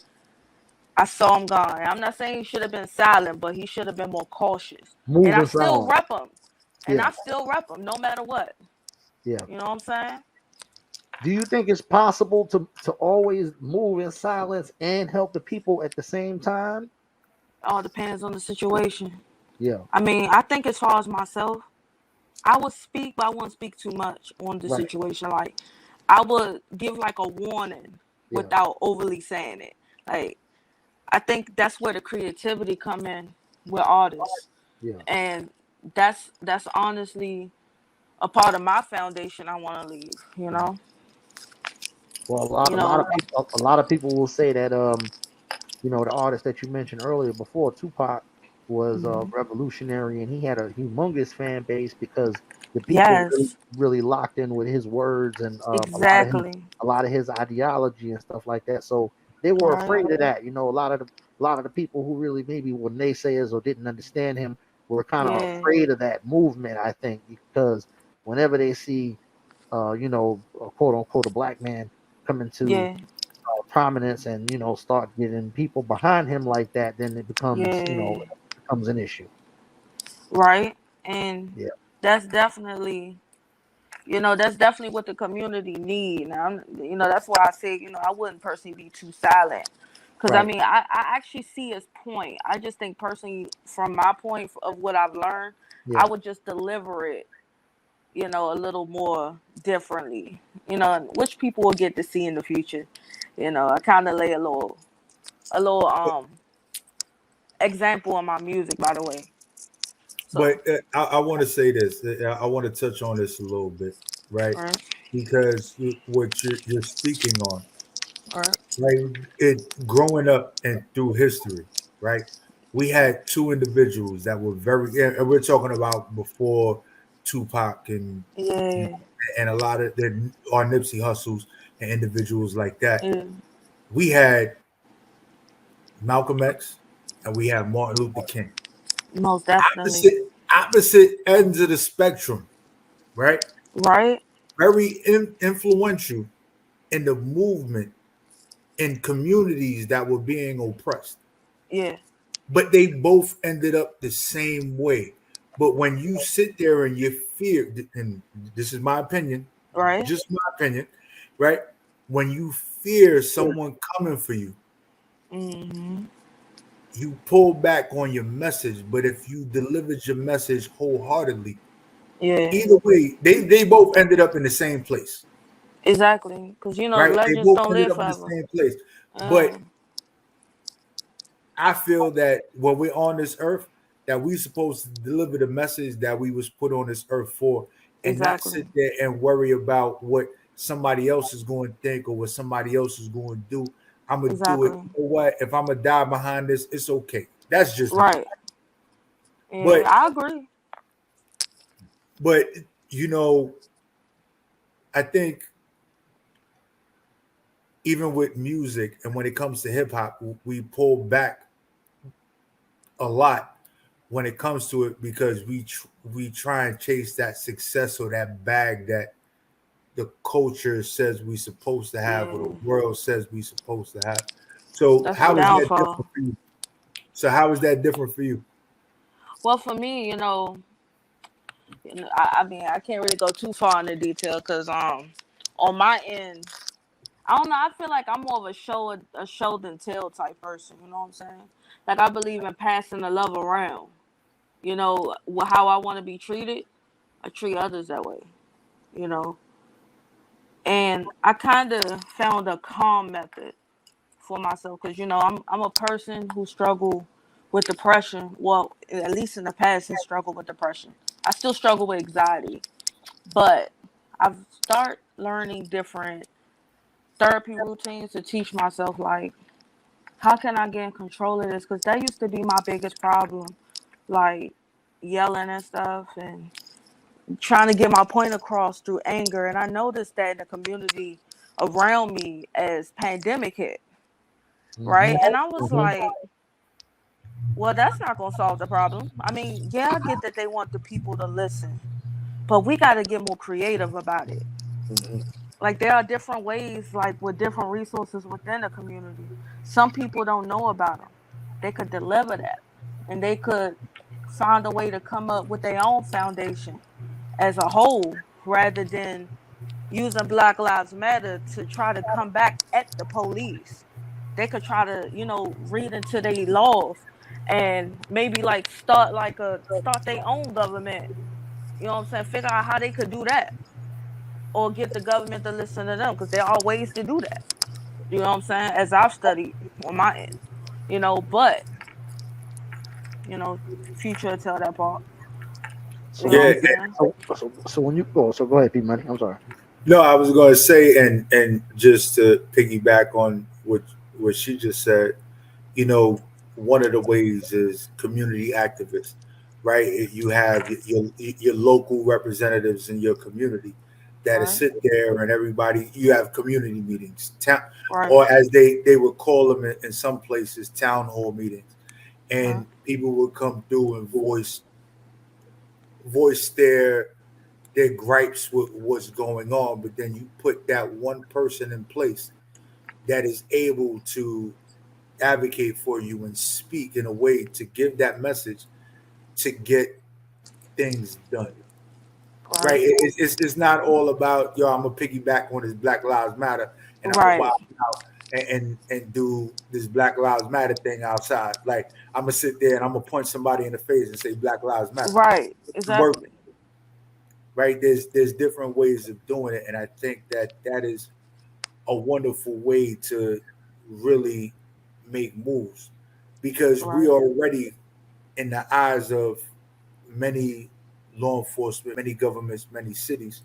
I saw him gone. I'm not saying he should have been silent, but he should have been more cautious. And I still rep him. And I still rep him no matter what. Yeah. You know what I'm saying? Do you think it's possible to always move in silence and help the people at the same time? All depends on the situation. Yeah. I mean, I think as far as myself, I would speak, but I wouldn't speak too much on the situation. Like, I would give like a warning without overly saying it. Like, I think that's where the creativity come in with artists. Yeah. And that's honestly a part of my foundation I want to leave, Well, a lot of people will say that the artist that you mentioned earlier before, Tupac, was revolutionary, and he had a humongous fan base because the people really locked in with his words and a lot of his ideology and stuff like that. So they were afraid of that. A lot of the people who really maybe were naysayers or didn't understand him were kind of afraid of that movement, I think, because whenever they see quote unquote a black man come into prominence and start getting people behind him like that, then it becomes becomes an issue, right? And that's definitely what the community need. Now, that's why I say I wouldn't personally be too silent, because I mean I actually see his point. I just think personally, from my point of what I've learned, I would just deliver it a little more differently, which people will get to see in the future. I kind of lay a little example in my music, by the way. So. But I want to say this. I want to touch on this a little bit, right? Because what you're speaking on, right? It growing up and through history, right? We had two individuals that were and we're talking about before Tupac and a lot of our Nipsey Hussles and individuals like that. We had Malcolm X and we had Martin Luther King. Most definitely. Opposite ends of the spectrum, right? Right. Very influential in the movement in communities that were being oppressed. Yeah. But they both ended up the same way. But when you sit there and you fear, and this is my opinion, right? Just my opinion, right? When you fear someone coming for you, you pull back on your message. But if you delivered your message wholeheartedly, either way, they both ended up in the same place. Exactly, because right? legends don't live forever. In the same place. But I feel that when we're on this earth, that we're supposed to deliver the message that we was put on this earth for, and not sit there and worry about what somebody else is going to think or what somebody else is going to do. I'm gonna do it. You know what? If I'm gonna die behind this, it's okay. That's just right. Yeah, but I agree. But I think even with music and when it comes to hip hop, we pull back a lot when it comes to it because we try and chase that success or that bag that the culture says we're supposed to have or the world says we're supposed to have. So how is that different for you? So how is that different for you? Well, for me, I mean, I can't really go too far into detail because on my end, I don't know. I feel like I'm more of a show than tell type person. You know what I'm saying? Like I believe in passing the love around. How I want to be treated. I treat others that way, you know. And I kind of found a calm method for myself because, I'm a person who struggle with depression. Well, at least in the past, has struggled with depression. I still struggle with anxiety, but I've started learning different therapy routines to teach myself, like, how can I get in control of this? Because that used to be my biggest problem, like yelling and stuff and trying to get my point across through anger. And I noticed that in the community around me as pandemic hit, right? And I was like, well, that's not going to solve the problem. I mean, yeah, I get that they want the people to listen, but we got to get more creative about it. Like, there are different ways, like with different resources within the community. Some people don't know about them. They could deliver that, and they could find a way to come up with their own foundation as a whole, rather than using Black Lives Matter to try to come back at the police. They could try to, read into their laws and maybe like start their own government. You know what I'm saying? Figure out how they could do that, or get the government to listen to them, because there are ways to do that. You know what I'm saying? As I've studied on my end, but future will tell that part. So You know when what Yeah. I'm saying? so when you go, so go ahead, P Money. I'm sorry. No, I was going to say, and just to piggyback on what she just said, you know, one of the ways is community activists, right? You have your local representatives in your community that Right. sit there, and everybody. You have community meetings, town, Right. or as they would call them in some places, town hall meetings, Right. and people would come through and voice their gripes with what's going on. But then you put that one person in place that is able to advocate for you and speak in a way to give that message to get things done. Right? Right. It's not all about, yo, I'm gonna piggyback on this Black Lives Matter and I'm gonna Right. wild out and do this Black Lives Matter thing outside. Like, I'm gonna sit there and I'm gonna punch somebody in the face and say Black Lives Matter. Right. It's work, Exactly. right? There's different ways of doing it, and I think that is a wonderful way to really make moves, because we Right. already, in the eyes of many law enforcement, many governments, many cities,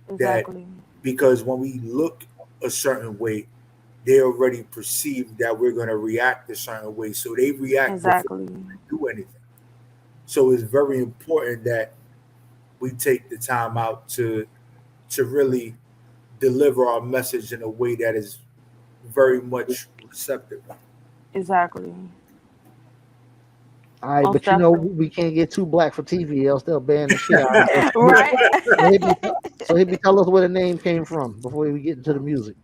that Exactly. because when we look a certain way, they already perceive that we're going to react a certain way, so they react before Exactly. we do anything. So it's very important that we take the time out to really deliver our message in a way that is very much receptive. Exactly. All right, Most but definitely. we can't get too black for TV, else they'll ban the shit out of us. Right. So Hippie, tell us where the name came from before we get into the music.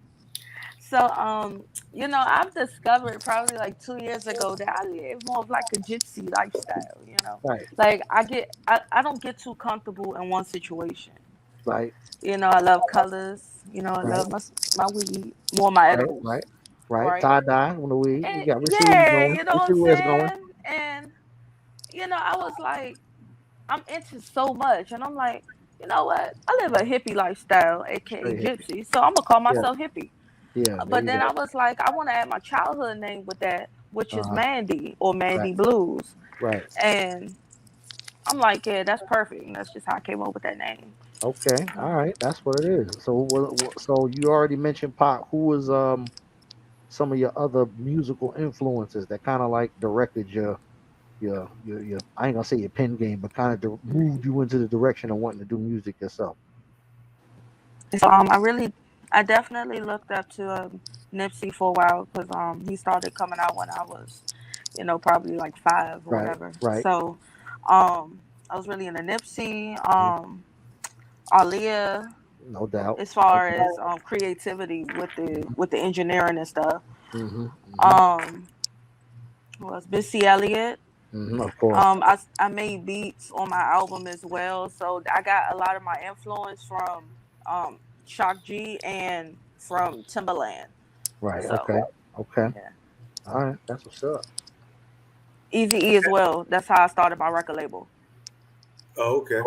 So, I've discovered probably like 2 years ago that I live more of like a gypsy lifestyle. Right, Like I don't get too comfortable in one situation. right, I love colors. I right, love my weed, more my right, edibles, right, right. right? Tie dye on the weed. And We see where it's yeah, going. you know We what see I'm where it's going. saying? And I was like, I'm into so much, and I'm like, you know what? I live a hippie lifestyle, aka Straight hippie. gypsy, so I'm gonna call Yeah, myself hippie. yeah. There But you then I go. was like, I want to add my childhood name with that, which is Uh-huh. Mandy or Right, Mandy Blues. right. And I'm like, yeah, that's perfect. And that's just how I came up with that name. Okay. All right. That's what it is. So, so you already mentioned Pop. Who was some of your other musical influences that kind of like directed your I ain't gonna say your pen game, but kind of moved you into the direction of wanting to do music yourself. So I definitely looked up to Nipsey for a while because he started coming out when I was, probably like 5 or Right, whatever. right. So I was really into Nipsey, Aaliyah, No doubt. as No far doubt. as creativity with the engineering and stuff. Mm-hmm, mm-hmm, Um, who else? Missy Elliott. mm-hmm, of course. I made beats on my album as well, so I got a lot of my influence from Shock G and from Timbaland. Right. So Okay. Okay. yeah, All right. That's what's up. Easy E as well. That's how I started my record label. Oh, okay.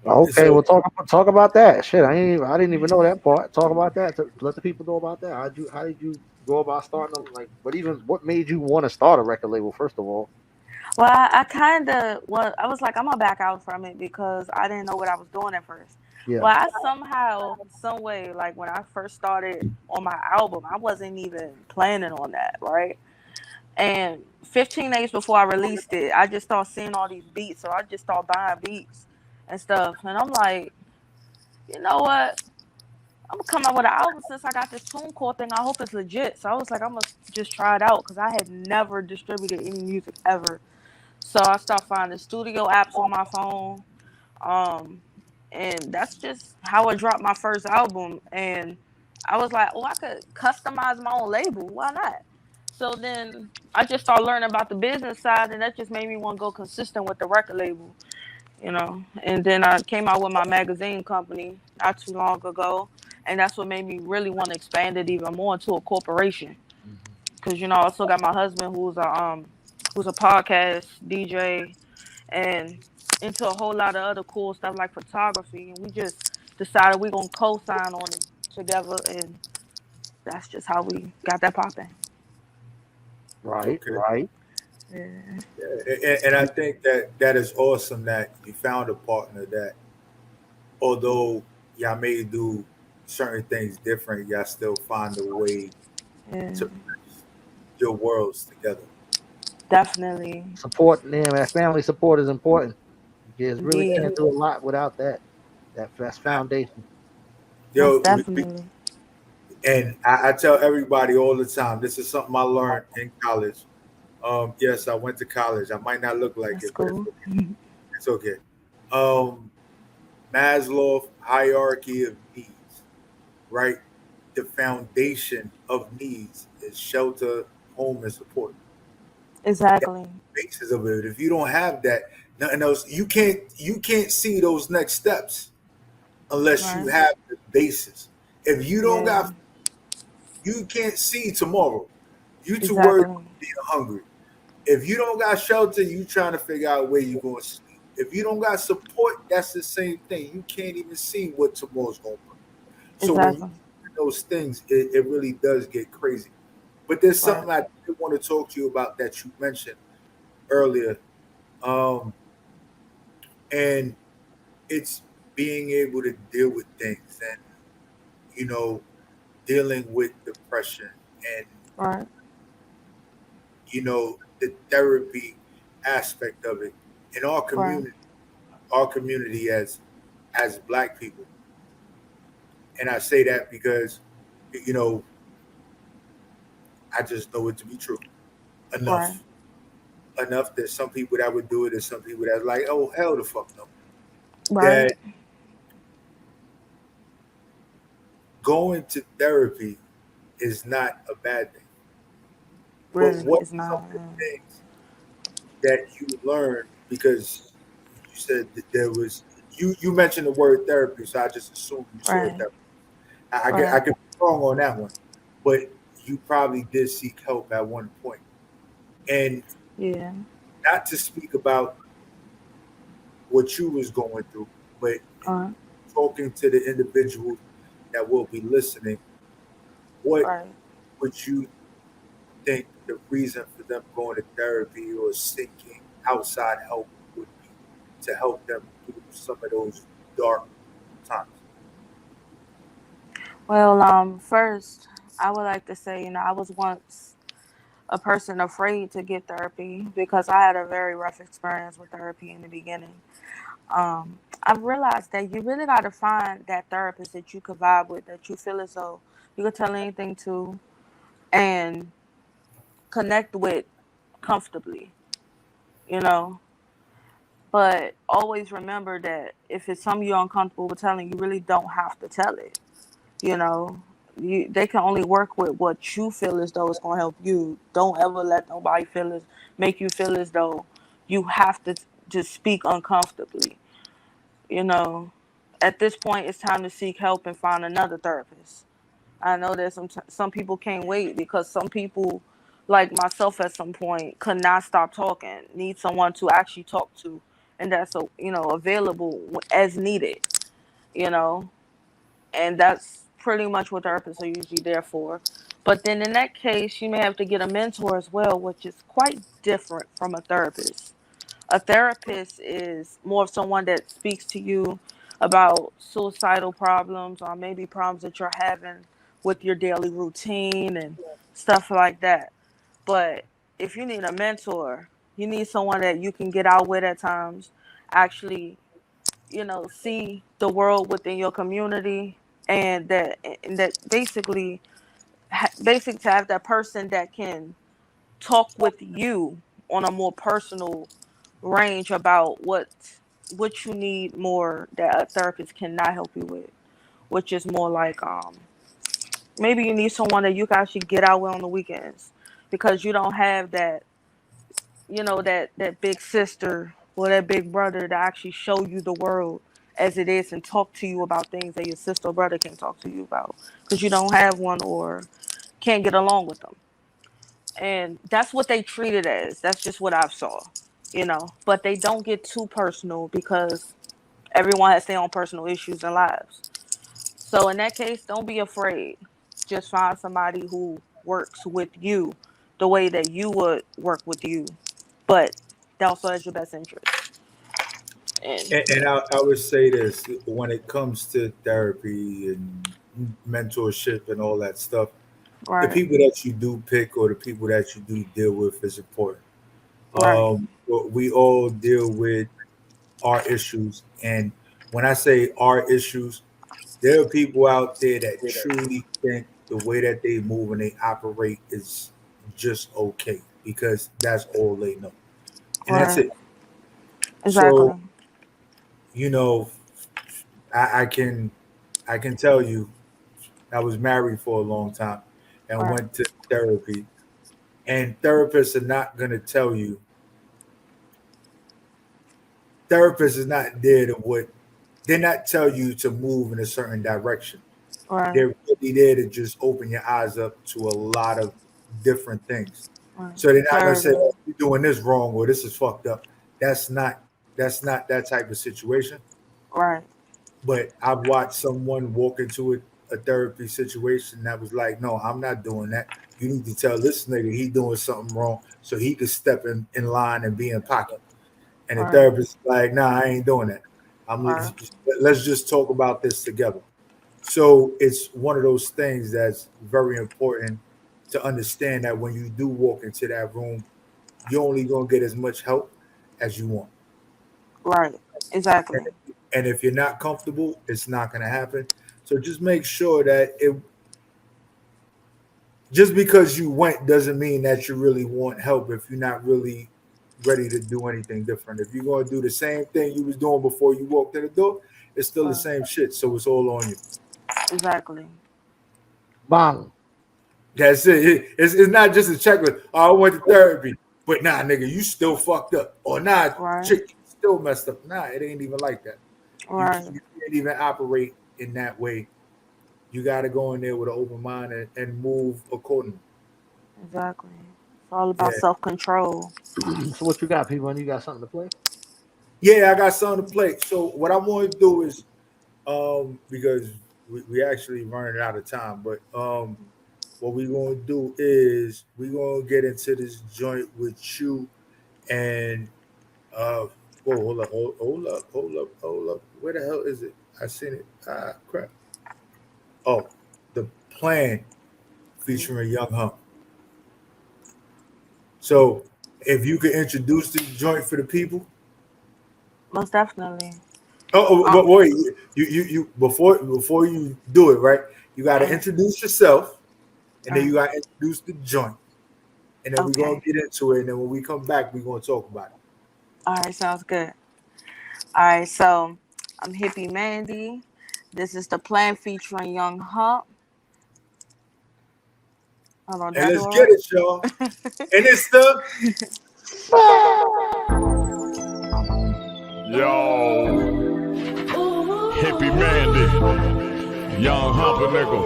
Okay, So well, talk about that. Shit, I didn't even know that part. Talk about that. Let the people know about that. How did you go about starting them? Like, what made you want to start a record label? First of all. Well, I kind of I was like, I'm gonna back out from it because I didn't know what I was doing at first. Yeah. Well, I somehow, some way, like when I first started on my album, I wasn't even planning on that, right? And 15 days before I released it, I just started seeing all these beats, so I just started buying beats and stuff. And I'm like, you know what? I'm gonna come out with an album since I got this TuneCore thing. I hope it's legit. So I was like, I'm gonna just try it out because I had never distributed any music ever. So I started finding studio apps on my phone. Um, and that's just how I dropped my first album. And I was like, oh, I could customize my own label. Why not? So then I just started learning about the business side, and that just made me want to go consistent with the record label, you know. And then I came out with my magazine company not too long ago, and that's what made me really want to expand it even more into a corporation. Because you know, I also got my husband who's a podcast DJ and into a whole lot of other cool stuff like photography. And we just decided we're gonna co-sign on it together, and that's just how we got that popping. Right. okay. Right. Yeah. And I think that is awesome that you found a partner that, although y'all may do certain things different, y'all still find a way Yeah. to bridge your worlds together. Definitely. Support them. That family support is important. You just really Indeed. can't do a lot without that. That's foundation. Yo, Most definitely. and I tell everybody all the time, this is something I learned in college. Yes, I went to college. I might not look like That's it, but cool. it's okay. Um, Maslow hierarchy of needs, right? The foundation of needs is shelter, home, and support. That's Exactly. the basis of it. If you don't have that, nothing else. You can't see those next steps unless you Right. have the basis. If you don't Yeah. got, you can't see tomorrow. You too worried Exactly. about being hungry. If you don't got shelter, you trying to figure out where you're going to sleep. If you don't got support, that's the same thing. You can't even see what tomorrow's going to bring. So when you Exactly. do those things, it really does get crazy. But there's Right. something I did want to talk to you about that you mentioned earlier, um, and it's being able to deal with things and you know dealing with depression and Right. the therapy aspect of it in Right. our community as Black people. And I say that because you know I just know it to be true Right. enough. Enough that some people that would do it, and some people that like, oh hell the fuck no. Right. That going to therapy is not a bad thing. But Really, what it's some not. of the things that you learned, because you said that there was you mentioned the word therapy, so I just assumed you saw Right. therapy. I Right. could be wrong on that one, but you probably did seek help at one point. And Yeah. not to speak about what you was going through, but Right. talking to the individuals that will be listening, what Right. would you think the reason for them going to therapy or seeking outside help would be to help them through some of those dark times? Well, first, I would like to say, I was once a person afraid to get therapy because I had a very rough experience with therapy in the beginning. I've realized that you really got to find that therapist that you could vibe with, that you feel as though you could tell anything to and connect with comfortably, you know. But always remember that if it's something you're uncomfortable with telling, you really don't have to tell it. You know, they can only work with what you feel as though it's gonna help you. Don't ever let nobody make you feel as though you have to just speak uncomfortably. You know, at this point, it's time to seek help and find another therapist. I know that some people can't wait because some people, like myself, at some point, could not stop talking. Need someone to actually talk to and that's available as needed, you know, and that's pretty much what therapists are usually there for. But then in that case, you may have to get a mentor as well, which is quite different from a therapist. A therapist is more of someone that speaks to you about suicidal problems or maybe problems that you're having with your daily routine and stuff like that. But if you need a mentor, you need someone that you can get out with at times, actually, see the world within your community, and that basically basic to have that person that can talk with you on a more personal range about what you need more that a therapist cannot help you with, which is more like maybe you need someone that you can actually get out with on the weekends because you don't have that that big sister or that big brother to actually show you the world as it is and talk to you about things that your sister or brother can talk to you about because you don't have one or can't get along with them. And that's what they treat it as. That's just what I've saw. But they don't get too personal because everyone has their own personal issues and lives. So in that case, don't be afraid. Just find somebody who works with you the way that you would work with you, but that also has your best interest. And I would say this when it comes to therapy and mentorship and all that stuff, the Right, people that you do pick or the people that you do deal with is important. right, But we all deal with our issues. And when I say our issues, there are people out there that truly think the way that they move and they operate is just okay because that's all they know. And that's right. it. Exactly. So, you know, I can tell you I was married for a long time and Right, went to therapy. And therapists are not gonna tell you therapists is not there to what they're not tell you to move in a certain direction. right, They're really there to just open your eyes up to a lot of different things. right. So they're not gonna say, Clarity. oh, you're doing this wrong or this is fucked up. That's not that type of situation. Right, But I've watched someone walk into a therapy situation that was like, no, I'm not doing that. You need to tell this nigga he doing something wrong so he could step in line and be in pocket. And the right, therapist is like, nah, I ain't doing that. right, Let's just talk about this together. So it's one of those things that's very important to understand that when you do walk into that room, you're only gonna get as much help as you want. right. Exactly. And if you're not comfortable, it's not gonna happen. So just make sure that it just because you went doesn't mean that you really want help if you're not really ready to do anything different. If you're going to do the same thing you was doing before you walked in the door, it's still the Right. same shit. So it's all on you. Exactly. Bang. That's it. It's not just a checklist. Oh, I went to therapy, but nah, nigga, you still fucked up. Or nah, Right, chick, you still messed up. Nah, it ain't even like that. You right. can't even operate in that way. You got to go in there with an open mind and move accordingly. Exactly. It's all Yeah. about self-control. So what you got, people? You got something to play? Yeah, I got something to play. So what I want to do is, because we actually running out of time, but what we're gonna do is we're gonna get into this joint with you and whoa, hold up. Where the hell is it? I seen it. Ah, crap. Oh, the plan featuring Young Hump. So if you could introduce the joint for the people. Most definitely. But wait, you before you do it, right? You got to introduce yourself, and then you got to introduce the joint, and then we're gonna get into it. And then when we come back, we're gonna talk about it. All right, sounds good. All right, so I'm Hippie Mandy. This is the plan featuring Young Hump. Hold on, did And I let's do it get right? it, y'all. And it's the Yo, Hippie Mandy, Young Humper nigga.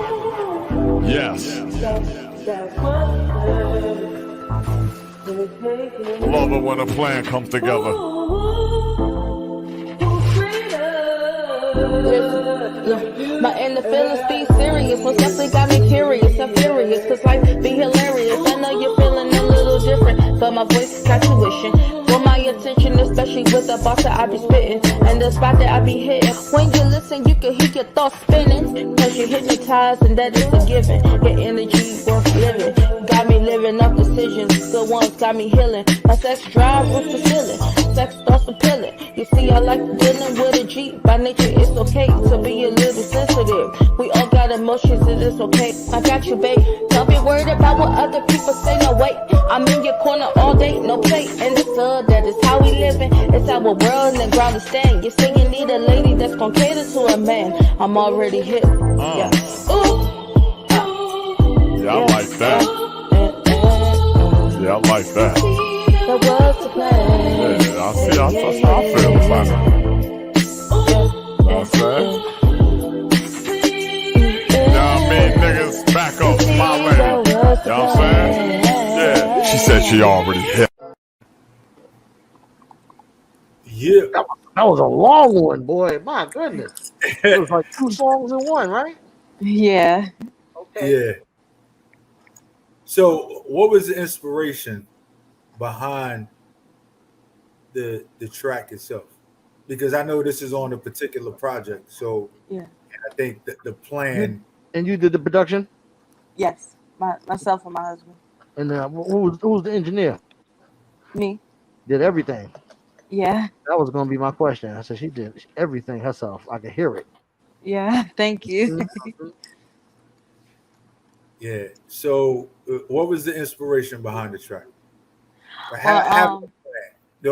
Yes. Love it when a plan comes together. Listen, my inner feelings be serious. When something got me curious and furious, cause life be hilarious. I know you're feeling a little different, but my voice got you wishing for my attention, especially with the box that I be spitting and the spot that I be hitting. When you listen, you can hear your thoughts spinning, cause you're hypnotized and that is a given. Your energy worth living, got me living up decisions. Good ones got me healing. My sex drive was the ceiling, sex starts appealing. You see, I like dealing with a G. By nature, it's okay to be a little sensitive. We all got emotions, and it's okay. I got you, babe. Don't be worried about what other people say. No, wait, I'm in your corner all day, no play. And it's good, that is how we living. It's our world and the ground to stand. You say you need a lady that's gonna cater to a man. I'm already hit. Yeah. Ooh. Yeah, I like that. Yeah, I like that. That was the plan. Yeah, I see. That's how I feel about it. You know what I'm saying? You know what I mean? Niggas, back off my lane. You know what I'm saying? Yeah. She said she already hit. Yeah. That was a long one, boy. My goodness. It was like 2 songs in one, right? Yeah. Okay. Yeah. So, what was the inspiration behind the track itself? Because I know this is on a particular project, so Yeah. I think that the plan. And you did the production? Yes. Myself and my husband. And who was the engineer? Me. Did everything. Yeah. That was going to be my question. I said she did everything herself. I could hear it. Yeah. Thank you. Yeah. So, what was the inspiration behind the track?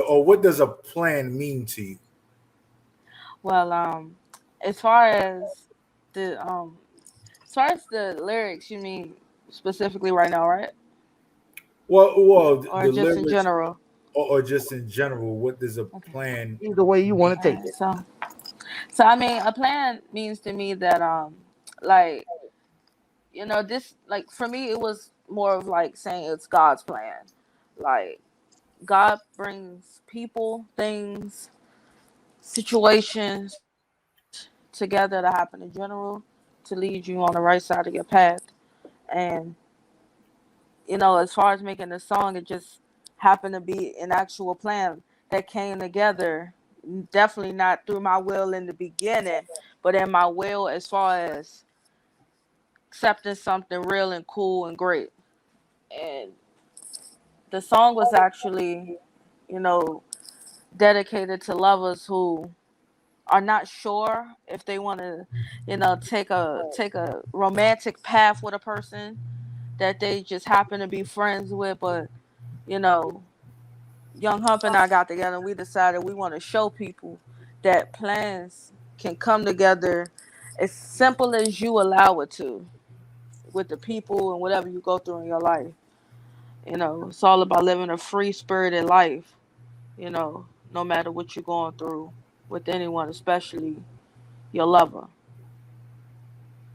Or what does a plan mean to you? Well, as far as the lyrics, you mean specifically right now, right? Well, Or the just lyrics, in general? or just in general, what does a plan? Either way you want to take it. So I mean, a plan means to me that like, you know, this, like, for me it was more of like saying it's God's plan. Like, God brings people, things, situations together to happen in general to lead you on the right side of your path. And, you know, as far as making the song, it just happened to be an actual plan that came together. Definitely not through my will in the beginning, but in my will as far as accepting something real and cool and great. And the song was actually, you know, dedicated to lovers who are not sure if they want to, you know, take a romantic path with a person that they just happen to be friends with. But, you know, Young Hump and I got together and we decided we want to show people that plans can come together as simple as you allow it to, with the people and whatever you go through in your life. You know, it's all about living a free spirited life, you know, no matter what you're going through with anyone, especially your lover.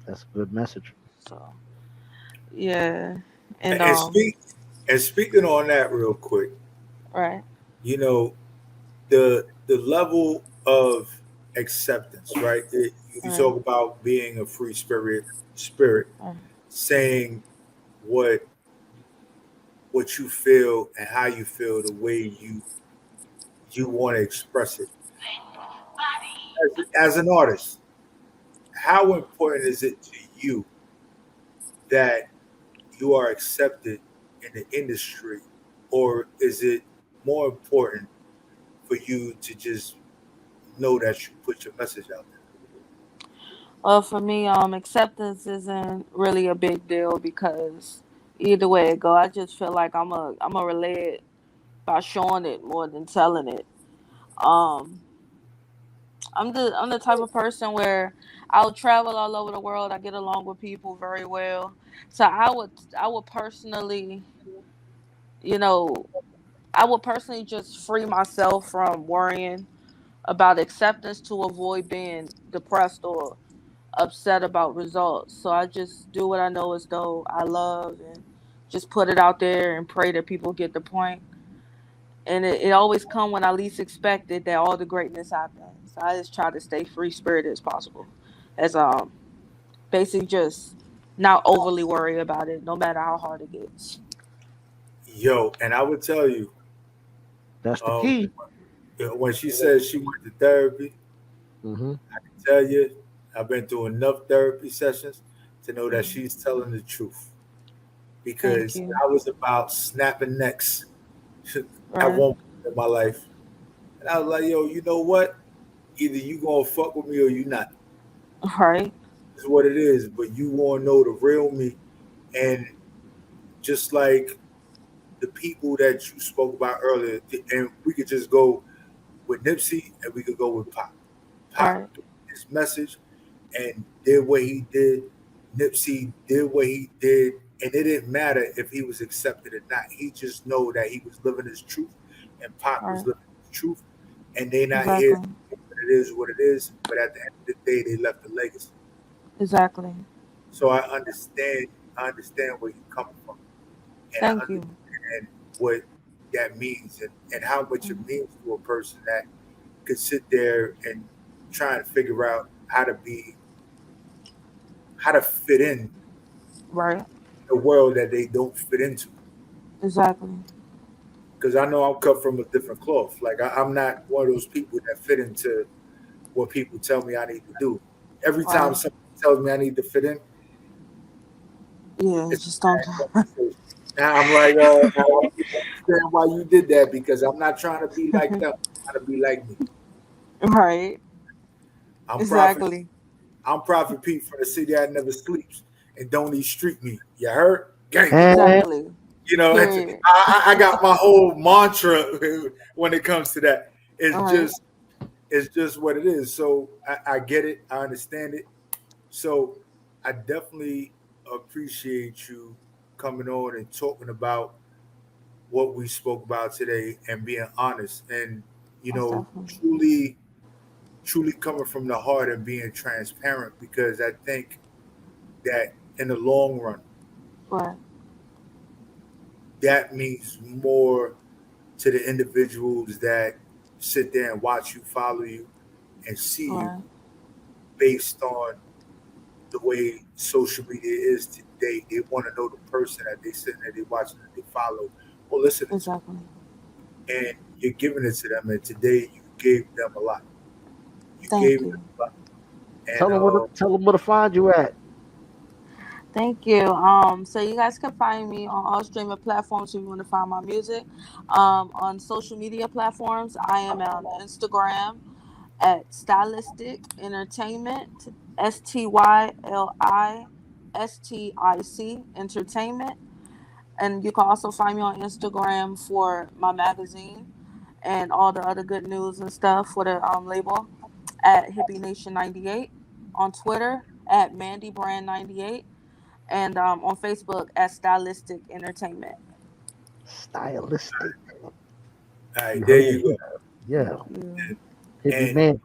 That's a good message. So, yeah. And speaking on that real quick, right. you know, the level of acceptance, right? You talk about being a free spirit, saying what you feel and how you feel, the way you want to express it. As an artist, how important is it to you that you are accepted in the industry, or is it more important for you to just know that you put your message out there? Well, for me, acceptance isn't really a big deal because either way it go, I just feel like I'm a relay it by showing it more than telling it. Um, I'm the type of person where I'll travel all over the world. I get along with people very well, so I would personally, you know, I would personally just free myself from worrying about acceptance to avoid being depressed or upset about results. So I just do what I know as though I love and just put it out there and pray that people get the point. And it always come when I least expect it that all the greatness happens. So I just try to stay free spirited as possible. As basically just not overly worry about it, no matter how hard it gets. Yo, and I would tell you, That's the key. when she says she went to therapy, Mm-hmm. I can tell you, I've been through enough therapy sessions to know that she's telling the truth. Because I was about snapping necks at one point in my life. And I was like, yo, you know what? Either you gonna fuck with me or you not. Right. It's what it is. But you wanna know the real me. And just like the people that you spoke about earlier, and we could just go with Nipsey and we could go with Pop. Pop, his message, and did what he did. Nipsey did what he did, and it didn't matter if he was accepted or not. He just know that he was living his truth, and Pop was living his truth, and they not here. It is what it is, but at the end of the day, they left a legacy. Exactly. So I understand where you're coming from, and I understand what that means, and how much it means to a person that could sit there and try and figure out how to fit in the world that they don't fit into. Exactly. Because I know I'm cut from a different cloth. Like I'm not one of those people that fit into what people tell me I need to do. Every time someone tells me I need to fit in, it's just don't. Now I'm like, I understand why you did that, because I'm not trying to be like them. I'm trying to be like me. Right. I'm Prophet Pete from the city that never sleeps and don't eat street meat. You heard? Gang. Exactly. You know, I got my whole mantra when it comes to that. It's just what it is. So I get it. I understand it. So I definitely appreciate you coming on and talking about what we spoke about today and being honest and, you know, truly coming from the heart and being transparent, because I think that in the long run, that means more to the individuals that sit there and watch you, follow you, and see you based on the way social media is today. They want to know the person that they sit there, they watching, that they follow or listen to. And you're giving it to them. And today you gave them a lot. You gave them a lot. And, tell them where to find you at. Thank you. So you guys can find me on all streaming platforms if you want to find my music. On social media platforms, I am on Instagram at Stylistic Entertainment, STYLISTIC Entertainment. And you can also find me on Instagram for my magazine and all the other good news and stuff for the label at Hippie Nation 98. On Twitter at Mandy Brand 98. And on Facebook at Stylistic Entertainment. Stylistic. All right, there you go. Yeah. And Mandy.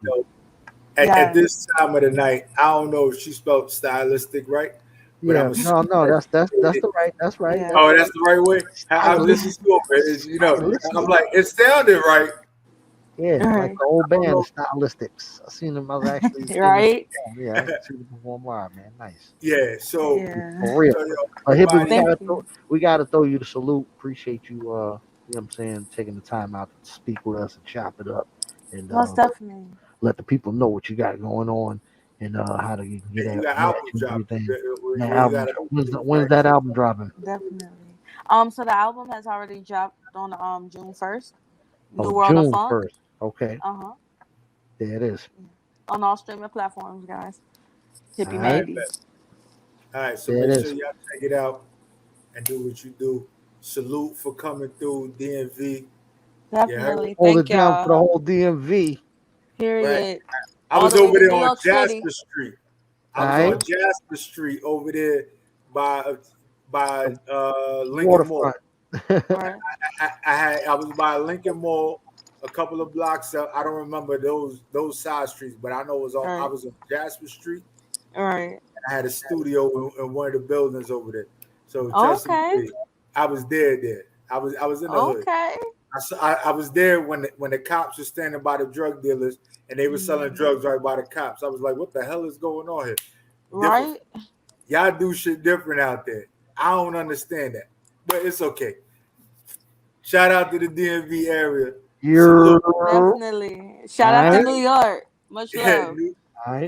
At this time of the night, I don't know if she spelled stylistic right. But no, that's the right. That's right. Yeah. Oh, that's the right way. I listen to it. You know, I'm like, it sounded right. Yeah, like the old band, the Stylistics. I seen them. I was actually right. Yeah, I seen them perform live, man. Nice. Yeah. So for real. We gotta throw you the salute. Appreciate you. You know what I'm saying, taking the time out to speak with us and chop it up, and most definitely let the people know what you got going on and how to get everything. When's that album dropping? Definitely. So the album has already dropped on June 1st. New World June of Funk. 1st. Okay. There it is. On all streaming platforms, guys. Hippie Mandy. All right, so make sure y'all check it out and do what you do. Salute for coming through DMV. Definitely. Hold it down for the whole DMV. Period. Right. I was over there on Jasper Street. I was on Jasper Street over there by Lincoln Mall. I was by Lincoln Mall, a couple of blocks up. I don't remember those side streets, but I know it was on. I was on Jasper Street. All right. I had a studio in one of the buildings over there. So I was there. I was in the hood. I was there when the cops were standing by the drug dealers and they were selling drugs right by the cops. I was like, what the hell is going on here? Right? Y'all do shit different out there. I don't understand that, but it's okay. Shout out to the DMV area. Definitely. Shout out to New York. Much love.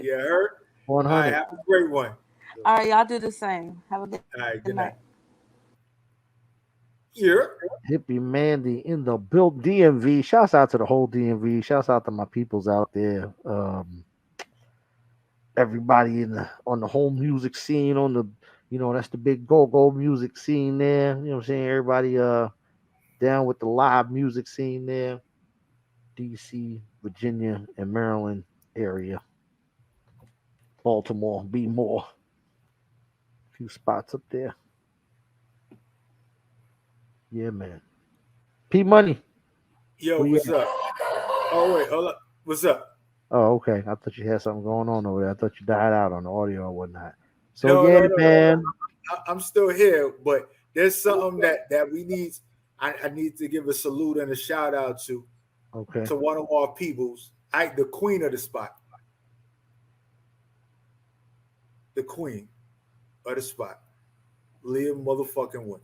Yeah, heard? 100. All right, have a great one. All right, y'all do the same. Have a good night. Yeah. Hippie Mandy in the build. DMV. Shouts out to the whole DMV. Shouts out to my peoples out there. Everybody on the whole music scene, on the that's the big go music scene there. You know what I'm saying? Everybody down with the live music scene there. DC, Virginia, and Maryland area. Baltimore, be more. A few spots up there. Yeah, man. P Money. Yo, what's up? Oh, wait, hold up. What's up? Oh, okay. I thought you had something going on over there. I thought you died out on the audio or whatnot. So, No, man. I'm still here, but there's something that we need. I need to give a salute and a shout out to one of our peoples, the queen of the spot. The queen of the spot. Leah motherfucking Win.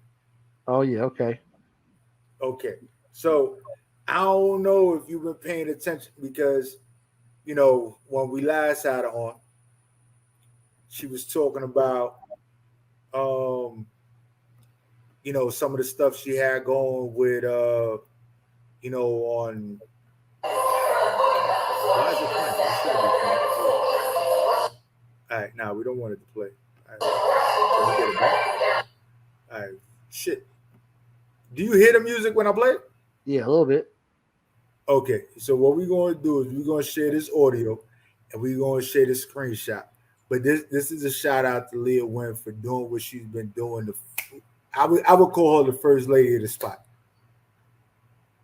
Oh, yeah, okay. Okay. So I don't know if you've been paying attention because, when we last had her on, she was talking about some of the stuff she had going with on why is it playing? It shouldn't be playing. All right, now we don't want it to play. All right. Can we get it back? All right, shit. Do you hear the music when I play it? Yeah, a little bit. Okay, so what we're going to do is we're going to share this audio and we're going to share this screenshot. But this is a shout out to Leah Wynn for doing what she's been doing. I would call her the first lady of the spot.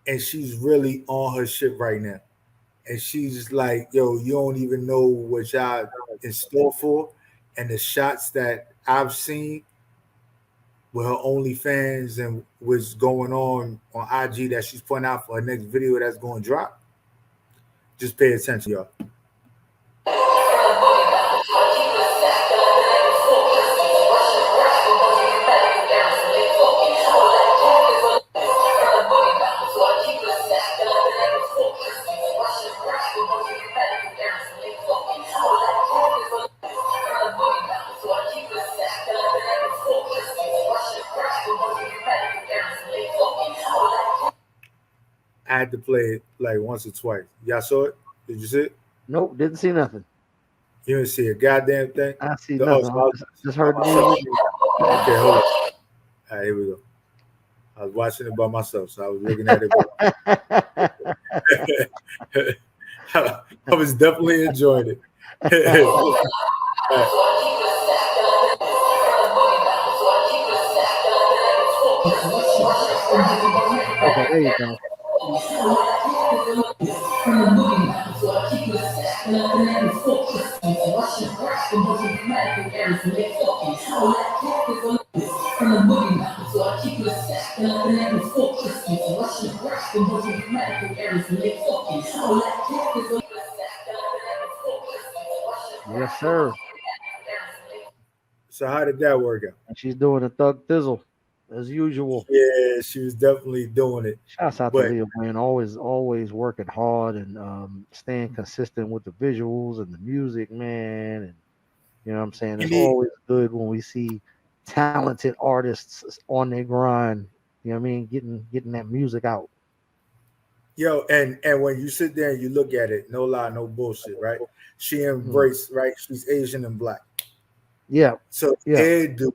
And she's really on her shit right now. And she's just like, yo, you don't even know what y'all in store for. And the shots that I've seen with her OnlyFans and what's going on IG that she's putting out for her next video that's going to drop. Just pay attention, y'all. I had to play it like once or twice. Y'all saw it? Did you see it? Nope, didn't see nothing. You didn't see a goddamn thing? I see nothing. Just heard the music. Okay, hold on. All right, here we go. I was watching it by myself, so I was looking at it. I was definitely enjoying it. Okay, there you go. Yes, sir. So how did that work out? And she's doing a thug thizzle as usual. Yeah, she was definitely doing it. Shouts out to Leah Wynn, always working hard and staying consistent with the visuals and the music, man. And you know what I'm saying? It's always good when we see talented artists on their grind. You know what I mean? Getting that music out. Yo, and when you sit there and you look at it, no lie, no bullshit, right? She embraced, right? She's Asian and black. Yeah. So the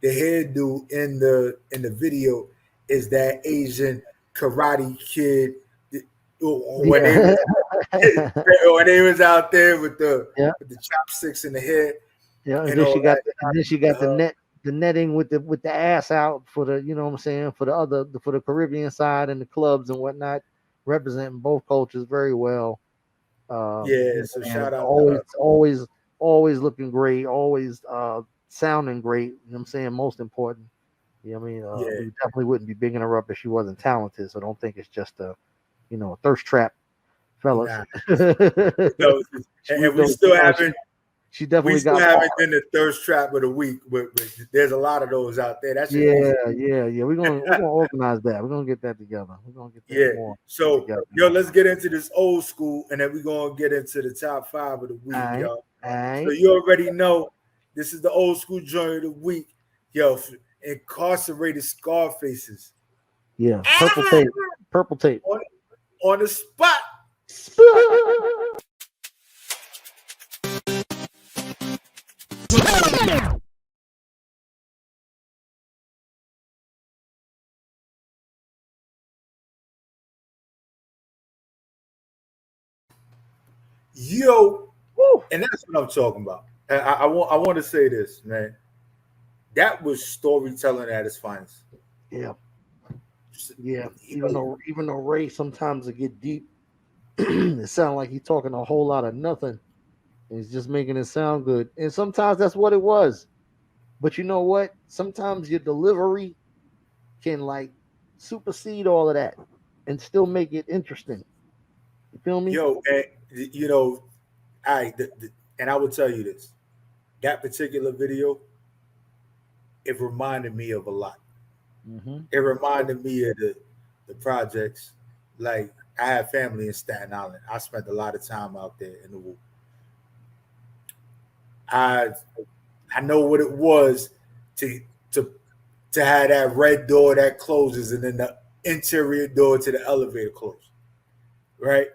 hairdo in the video is that Asian Karate Kid when they was out there with the chopsticks in the hair. Yeah, and then she got the netting with the ass out for the, you know what I'm saying, for the Caribbean side and the clubs and whatnot, representing both cultures very well. So shout out always looking great, always sounding great. You know what I'm saying? Most important. You know what I mean? Yeah. We definitely wouldn't be bigging her up if she wasn't talented. So don't think it's just a thirst trap, fellas. Nah. No, She and we still haven't. She definitely We still got haven't bars. been the thirst trap of the week, but there's a lot of those out there. That's Yeah. We're gonna organize that. We're gonna get that together. We're gonna get that more So, together. let's get into this old school, and then we're gonna get into the top 5 of the week, All right. So you already know this is the old school joint of the week, incarcerated scar faces. Yeah, purple tape. Purple tape. On the spot. Yo, woo. And that's what I'm talking about. I want to say this, man. That was storytelling at its finest. Yeah. Yeah. Even though Ray sometimes it get deep, it sounds like he's talking a whole lot of nothing. And he's just making it sound good. And sometimes that's what it was. But you know what? Sometimes your delivery can like supersede all of that and still make it interesting. You feel me? Yo, and and I will tell you this. That particular video, it reminded me of a lot. Mm-hmm. It reminded me of the projects. Like, I have family in Staten Island. I spent a lot of time out there in the woods. I know what it was to have that red door that closes and then the interior door to the elevator close. Right?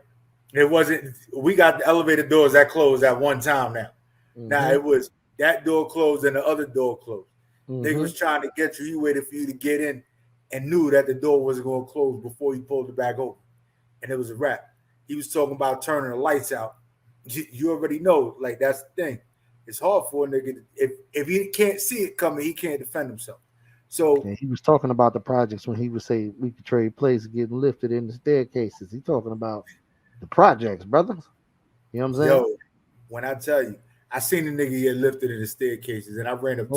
It wasn't. We got the elevator doors that closed at one time now. Mm-hmm. Now it was that door closed and the other door closed. Mm-hmm. They was trying to get you. He waited for you to get in and knew that the door wasn't going to close before you pulled it back open. And it was a wrap. He was talking about turning the lights out. You already know, like, that's the thing. It's hard for a nigga. If he can't see it coming, he can't defend himself. So he was talking about the projects when he would say we could trade places getting lifted in the staircases. He talking about the projects, brother. You know what I'm saying? Yo, when I tell you, I seen a nigga get lifted in the staircases, and I ran up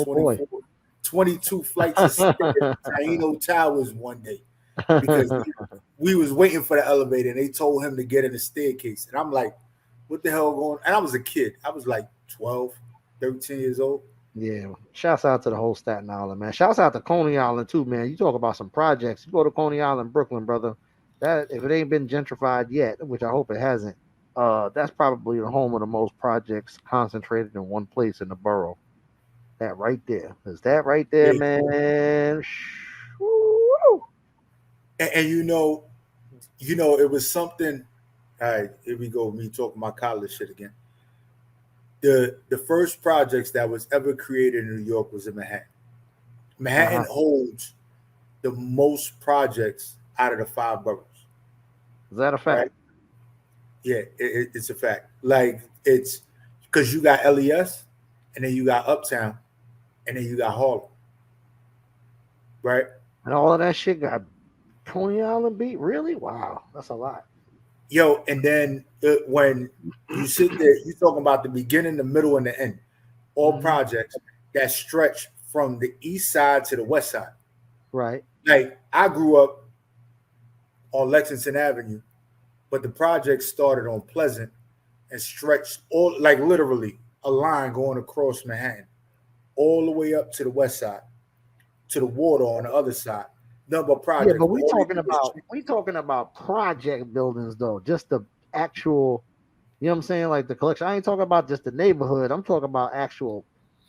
22 flights of stairs to Taino Towers one day because we was waiting for the elevator, and they told him to get in the staircase. And I'm like, what the hell going on? And I was a kid. I was like 12, 13 years old. Yeah, shouts out to the whole Staten Island, man. Shouts out to Coney Island too, man. You talk about some projects. You go to Coney Island, Brooklyn, brother. That if it ain't been gentrified yet, which I hope it hasn't, that's probably the home of the most projects concentrated in one place in the borough. That right there. Is that right there, man? And you know, it was something. All right, here we go. Me talking my college shit again. The first projects that was ever created in New York was in Manhattan. Manhattan holds the most projects out of the 5 boroughs. Is that a fact? Right? Yeah, it's a fact. Like, it's because you got LES, and then you got Uptown, and then you got Harlem. Right? And all of that shit got Coney Island beat? Really? Wow, that's a lot. Yo, and then when you sit there, you're talking about the beginning, the middle, and the end. All projects that stretch from the east side to the west side. Right. Like, I grew up on Lexington Avenue, but the project started on Pleasant and stretched all, like, literally a line going across Manhattan all the way up to the west side, to the water on the other side. Number of projects. Yeah, but we talking about project buildings though, just the actual, you know what I'm saying, like the collection. I ain't talking about just the neighborhood. I'm talking about actual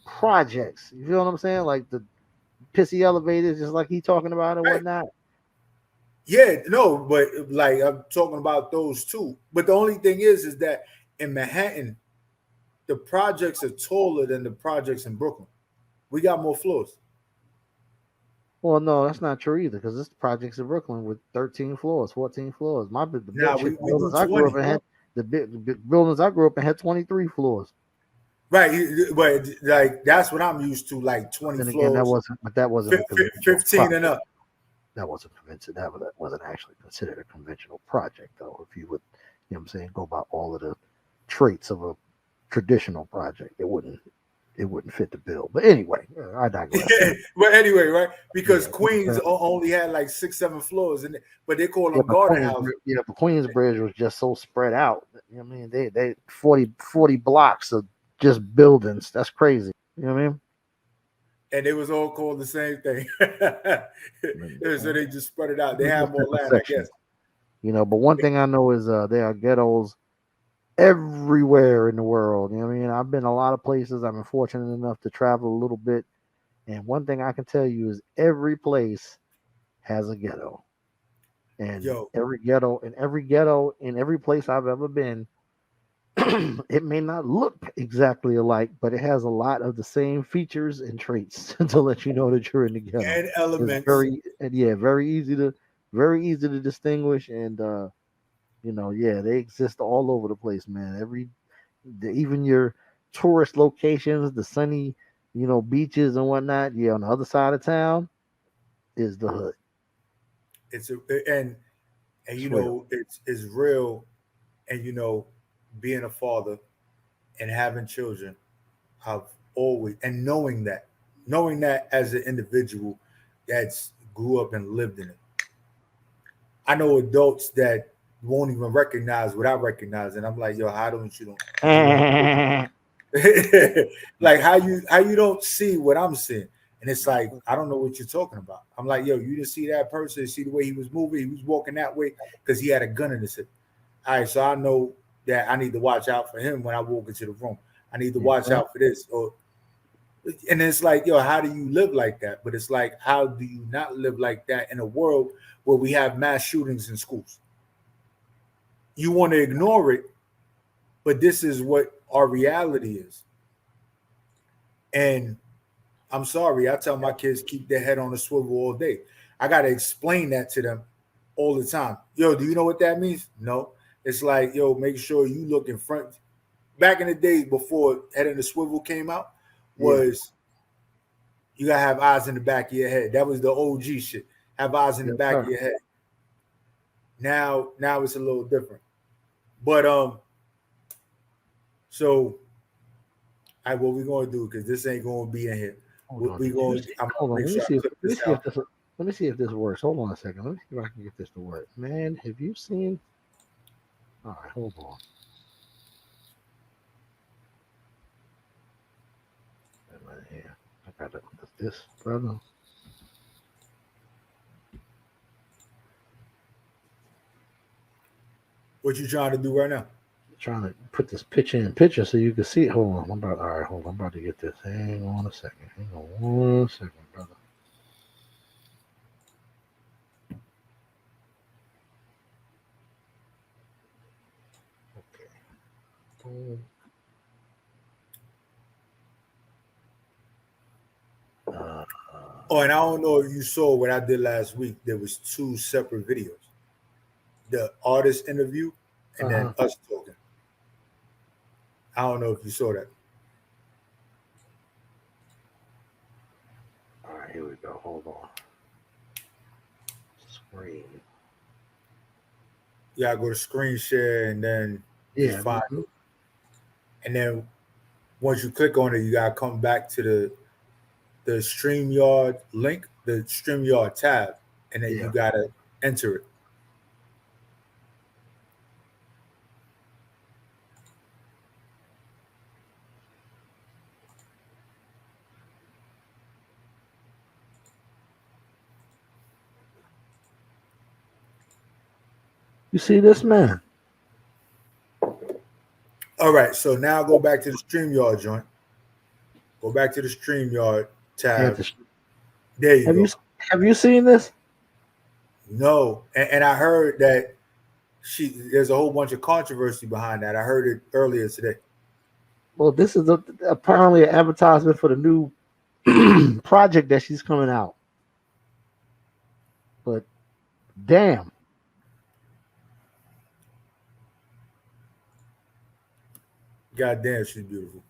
projects. You feel what I'm saying? Like the pissy elevators, just like he talking about and whatnot. Yeah, no, but like I'm talking about those too. But the only thing is that in Manhattan, the projects are taller than the projects in Brooklyn. We got more floors. Well, no, that's not true either, because this project's in Brooklyn with 13 floors, 14 floors. Buildings I grew up in had the buildings I grew up in had 23 floors. Right, but like that's what I'm used to, like 20 then floors. Again, that wasn't 15 and up. That wasn't convincing. That wasn't actually considered a conventional project, though. If you would, you know what I'm saying, go by all of the traits of a traditional project, it wouldn't. it wouldn't fit the bill. But anyway, I digress. But anyway, right? Because Queens only had like 6-7 floors, but they call them garden houses. Yeah, but Queensbridge was just so spread out. You know what I mean, they 40 blocks of just buildings. That's crazy. You know what I mean? And it was all called the same thing. So they just spread it out. They have more land, I guess. You know, but one thing I know is there are ghettos everywhere in the world. You know what I mean? I've been a lot of places. I've been fortunate enough to travel a little bit. And one thing I can tell you is every place has a ghetto. And every ghetto in every place I've ever been, it may not look exactly alike, but it has a lot of the same features and traits to let you know that you're in the ghetto. And elements. It's very easy to distinguish. And they exist all over the place, man. Even your tourist locations, the sunny, beaches and whatnot. Yeah, on the other side of town is the hood. It's it's real, and being a father and having children, I've always knowing that as an individual that's grew up and lived in it. I know adults that won't even recognize what I recognize, and I'm like, yo, how don't you like how you don't see what I'm seeing? And it's like, I don't know what you're talking about. I'm like, yo, you didn't see that person, see the way he was moving, he was walking that way because he had a gun in his hip. All right, so I know that I need to watch out for him when I walk into the room. I need to watch out for this. And it's like, yo, how do you live like that? But it's like, how do you not live like that in a world where we have mass shootings in schools? You want to ignore it, but this is what our reality is. And I'm sorry, I tell my kids keep their head on a swivel all day. I got to explain that to them all the time. Yo, do you know what that means? No. It's like, yo, make sure you look in front. Back in the days before head on the swivel came out, was you got to have eyes in the back of your head. That was the OG shit. Have eyes in the back of your head. Now it's a little different. But so what we gonna do, because this ain't gonna be in here. Let me see if this works. Hold on a second. Let me see if I can get this to work. Man, have you seen? All right, hold on. Right here. I got this, brother. What you trying to do right now? Trying to put this picture in picture so you can see it. Hold on. I'm about to get this. Hang on a second. Hang on one second, brother. Okay. And I don't know if you saw what I did last week. There was 2 separate videos. The artist interview and then us talking. I don't know if you saw that. All right, here we go. Hold on. Screen. Yeah, I go to screen share and then find it. And then once you click on it, you gotta come back to the StreamYard link, the StreamYard tab, and then you gotta enter it. You see this, man? All right, so now go back to the StreamYard joint. Go back to the StreamYard tab. There you go. Have you seen this? No, and I heard that there's a whole bunch of controversy behind that. I heard it earlier today. Well, this is apparently an advertisement for the new project that she's coming out. But damn. God damn, she's beautiful.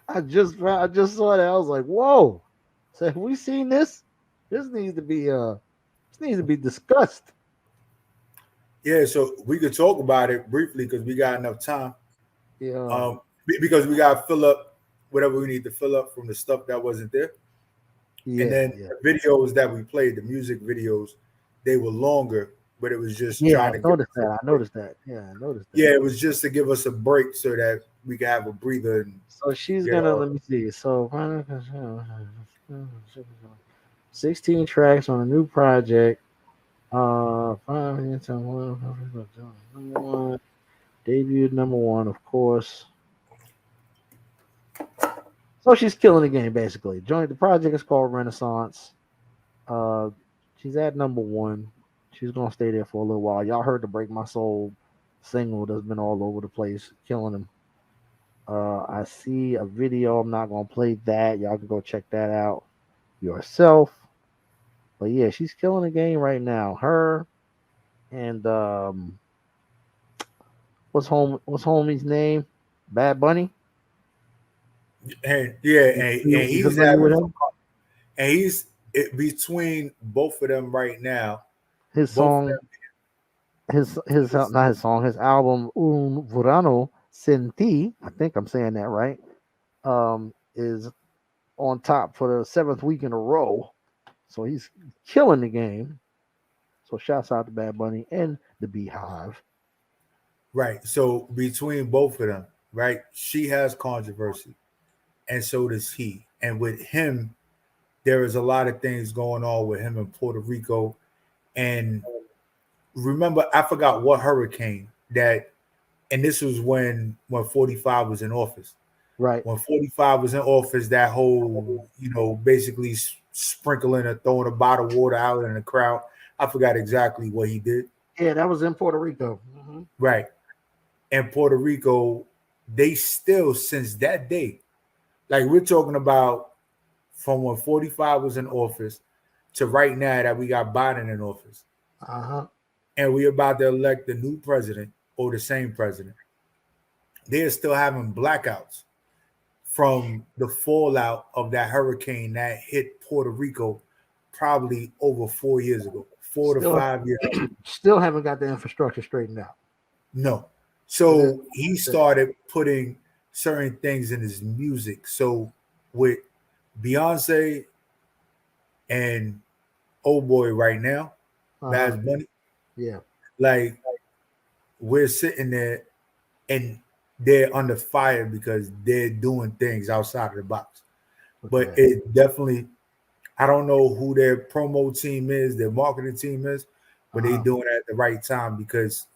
I just saw that. I was like, whoa. So have we seen this? This needs to be discussed. Yeah, so we could talk about it briefly because we got enough time. Yeah. because we gotta fill up whatever we need to fill up from the stuff that wasn't there. Yeah, and then yeah. the videos that we played, the music videos, they were longer, but it was just Yeah, trying I to noticed that. I noticed that. Yeah, I noticed that. Yeah, it was just to give us a break so that we could have a breather and So she's get gonna off. let me see. So 16 tracks on a new project. 5 minutes on number one. Debuted number one, of course. So she's killing the game basically. Joined the project is called Renaissance. Uh, she's at number one. She's gonna stay there for a little while. Y'all heard the Break My Soul single that's been all over the place, killing them. I see a video. I'm not gonna play that. Y'all can go check that out yourself. But yeah, she's killing the game right now. Her and what's homie's name? Bad Bunny. And yeah, and You he's familiar having with some, him? and he's between both of them right now. His Both of song, his not his song, his album Un Verano Senti. I think I'm saying that right. Is on top for the seventh week in a row. So he's killing the game. So shouts out to Bad Bunny and the Beehive. Right. So between both of them, right, she has controversy, and so does he. And with him, there is a lot of things going on with him in Puerto Rico. And remember, I forgot what hurricane that, and this was when 45 was in office. Right. When 45 was in office, that whole, basically sprinkling or throwing a bottle of water out in the crowd. I forgot exactly what he did. Yeah, that was in Puerto Rico. Right. And Puerto Rico, they still, since that day, like we're talking about from when 45 was in office to right now that we got Biden in office. And we're about to elect the new president or the same president. They're still having blackouts from the fallout of that hurricane that hit Puerto Rico probably over 4 years ago, 4 to 5 years ago. Still haven't got the infrastructure straightened out. No. So he started putting certain things in his music. So with Beyonce and old boy right now, Bad Bunny, yeah, like we're sitting there and they're under fire because they're doing things outside of the box. But it definitely, I don't know who their promo team is, their marketing team is, but they doing it at the right time because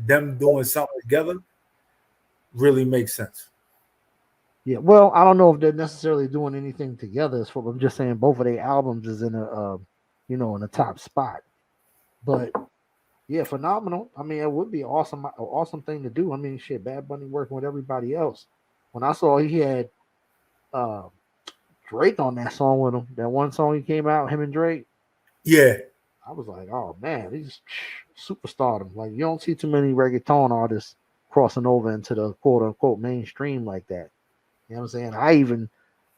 them doing something together really makes sense. Yeah, well, I don't know if they're necessarily doing anything together. So I'm just saying both of their albums is in in a top spot. But yeah, phenomenal. I mean, it would be awesome thing to do. I mean, shit, Bad Bunny working with everybody else. When I saw he had Drake on that song with him, that one song he came out, him and Drake. Yeah. I was like, oh man, he's superstardom. Like you don't see too many reggaeton artists crossing over into the quote unquote mainstream like that. You know what I'm saying?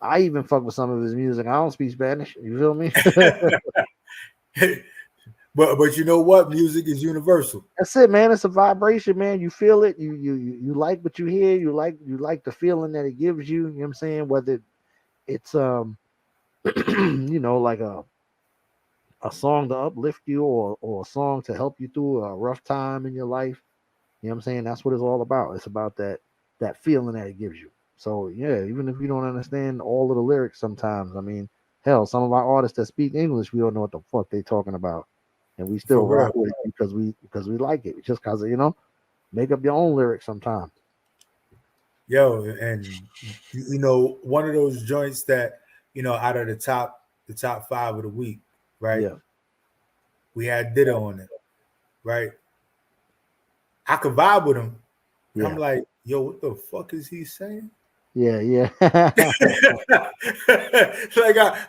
I even fuck with some of his music. I don't speak Spanish. You feel me? But you know what? Music is universal. That's it, man. It's a vibration, man. You feel it. You like what you hear. You like the feeling that it gives you. You know what I'm saying? Whether it's like a song to uplift you or a song to help you through a rough time in your life. You know what I'm saying? That's what it's all about. It's about that feeling that it gives you. So yeah, even if you don't understand all of the lyrics sometimes, I mean, hell, some of our artists that speak English, we don't know what the fuck they talking about. And we still rock with it because we like it. Just because make up your own lyrics sometimes. Yo, and one of those joints that, out of the top 5 of the week, right? Yeah. We had Ditto on it, right? I could vibe with him. Yeah. I'm like, yo, what the fuck is he saying? Yeah. Like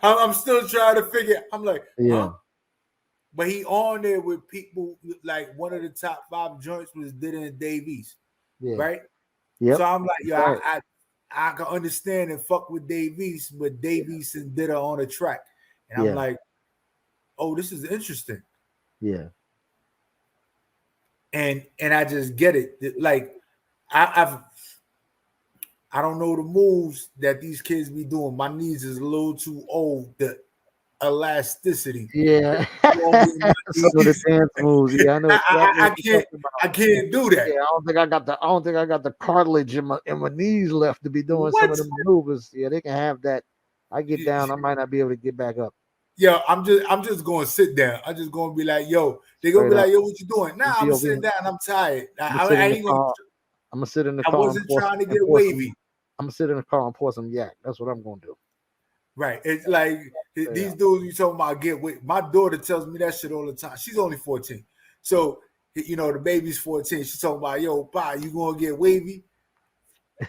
I'm still trying to figure. I'm like, yeah. Huh? But he on there with people like one of the top 5 joints was Ditto and Dave East, right? Yep. So I'm like, yo, I can understand and fuck with Dave East, but Dave East and Ditto on a track, and I'm like, oh, this is interesting. Yeah. And I just get it. Like I've I don't know the moves that these kids be doing. My knees is a little too old. The elasticity. Yeah. Some of the dance moves. Yeah, I know. I can't do that. Yeah, I don't think I got the cartilage in my knees left to be doing some of the maneuvers. Yeah, they can have that. I get down, I might not be able to get back up. Yo, I'm just gonna sit down. I'm just gonna be like, yo, they gonna be like, yo, what you doing? Nah, I'm sitting down. I'm tired. I ain't gonna. I'm gonna sit in the car. I wasn't trying to get wavy. I'm gonna sit in the car and pour some yak. That's what I'm gonna do. Right. It's like these dudes you talking about get with. My daughter tells me that shit all the time. She's only 14. So, the baby's 14. She's talking about, yo, Pa, you gonna get wavy?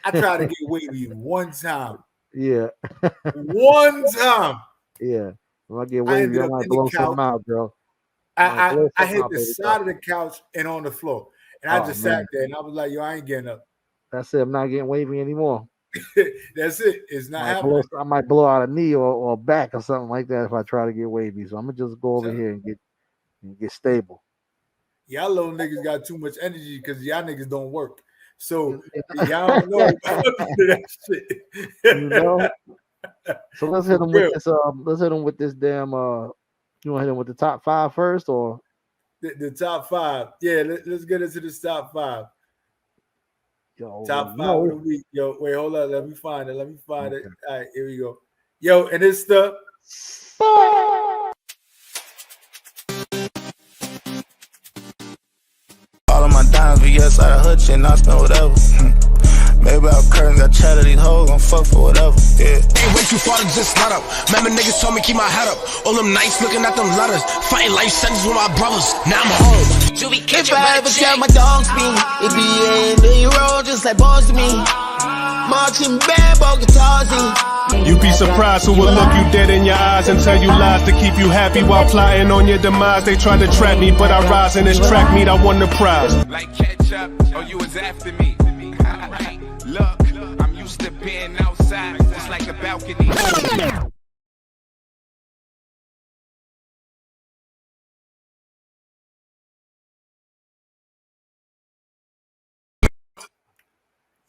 I tried to get wavy one time. Yeah. One time. Yeah. When I get wavy, I might blow something out, bro. I hit the side of the couch and on the floor. And I just sat there and I was like, yo, I ain't getting up. That's it. I'm not getting wavy anymore. That's it. It's not happening. I might blow out a knee or back or something like that if I try to get wavy. So I'm gonna just go over here and get stable. Y'all little niggas got too much energy because y'all niggas don't work. So y'all don't know about that shit. You know? So let's hit them with this. Let's hit them with this damn. You want to hit them with the top 5 first, or the top 5? Yeah, let's get into this top 5. Yo, top 5 of the week. Yo, wait, hold up. Let me find it. All right, here we go. Yo, and it's the all of my dimes, but yes, I hutch and I spend whatever. Maybe I'll curtain, got chat of these hoes, gon' fuck for whatever, yeah. Ain't way too far to just let up. Remember niggas told me keep my head up. All them nights looking at them letters. Fighting life sentence with my brothers. Now I'm home. If I ever tell my dogs me, it be in the road just like boys to me. Marching bad, guitars in. You'd be surprised who will look you dead in your eyes and tell you lies to keep you happy while plotting on your demise. They tried to trap me, but I rise in this track meet. I won the prize. Like ketchup, oh you was after me. Look, I'm used to being outside, just like a balcony.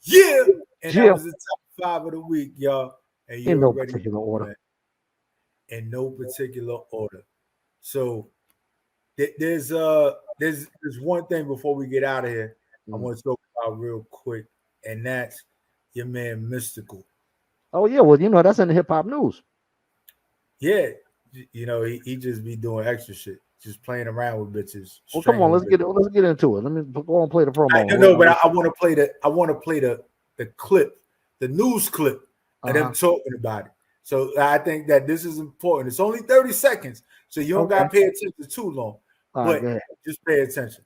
Yeah, and that was the top 5 of the week, y'all. And in no particular order. In no particular order. So there's one thing before we get out of here I want to talk about real quick, and that's your man Mystical. Oh yeah, well that's in the hip hop news. Yeah, he just be doing extra shit, just playing around with bitches. Well, come on, let's get into it. Let me go and play the promo. No, but I want to play the clip, the news clip of them talking about it. So I think that this is important. It's only 30 seconds, so you don't gotta pay attention too long. But just pay attention.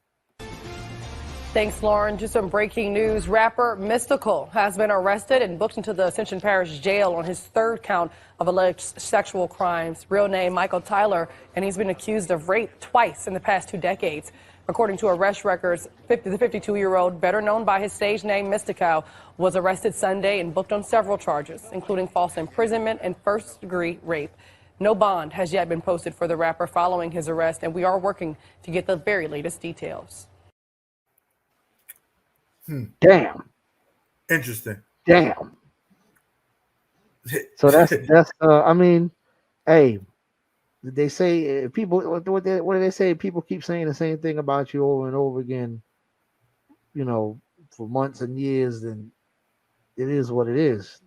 Thanks, Lauren. Just some breaking news. Rapper Mystical has been arrested and booked into the Ascension Parish Jail on his 3rd count of alleged sexual crimes. Real name Michael Tyler, and he's been accused of rape twice in the past 2 decades. According to arrest records, the 52-year-old, better known by his stage name Mystical, was arrested Sunday and booked on several charges, including false imprisonment and first-degree rape. No bond has yet been posted for the rapper following his arrest, and we are working to get the very latest details. Damn. Interesting. Damn. So that's I mean, hey, they say people what do they say? People keep saying the same thing about you over and over again, for months and years, and it is what it is.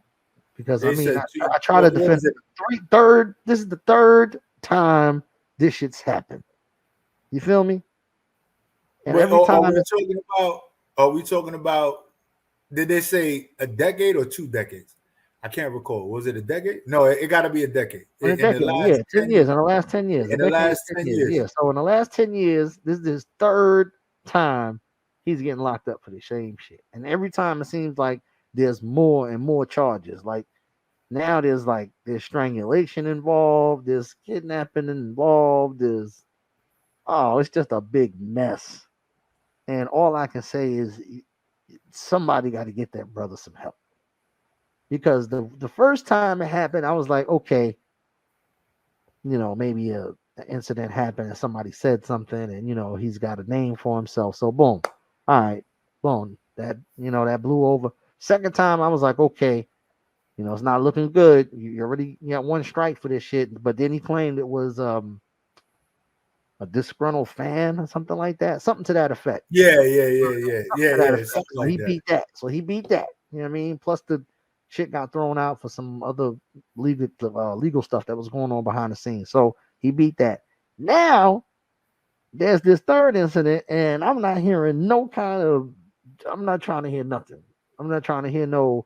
Because I try to defend it. This is the 3rd time this shit's happened. You feel me? And every time are we talking about, did they say a decade or 2 decades? I can't recall. Was it a decade? No, it got to be a decade. In the last 10 years. In the last 10 years. In the last 10 years. Yeah. So in the last 10 years, this is his 3rd time he's getting locked up for the same shit. And every time it seems like there's more and more charges. Like now there's strangulation involved, there's kidnapping involved, it's just a big mess. And all I can say is somebody got to get that brother some help. Because the first time it happened, I was like, okay, maybe an incident happened and somebody said something and, he's got a name for himself. So boom. All right. Boom. That blew over. Second time, I was like, okay, it's not looking good. You already got one strike for this shit. But then he claimed it was a disgruntled fan or something like that, something to that effect. Yeah. So he beat that. You know what I mean? Plus the shit got thrown out for some other legal stuff that was going on behind the scenes. So he beat that. Now there's this third incident, and I'm not hearing no kind of. I'm not trying to hear nothing. I'm not trying to hear no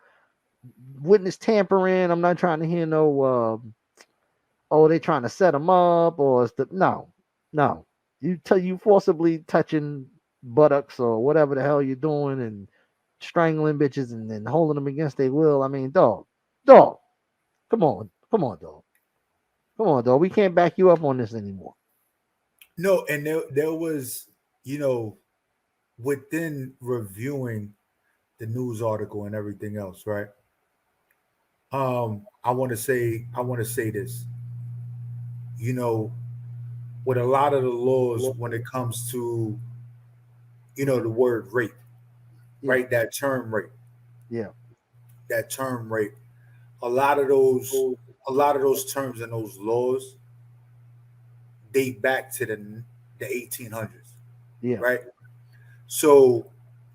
witness tampering. I'm not trying to hear no. They trying to set him up, or no. You forcibly touching buttocks or whatever the hell you're doing, and strangling bitches and then holding them against their will. I mean, dog, come on, dog. We can't back you up on this anymore. No, and there was, within reviewing the news article and everything else, right? I want to say this. With a lot of the laws when it comes to, the word rape, right? That term rape. Yeah. That term rape. A lot of those terms and those laws date back to the 1800s. Yeah. Right. So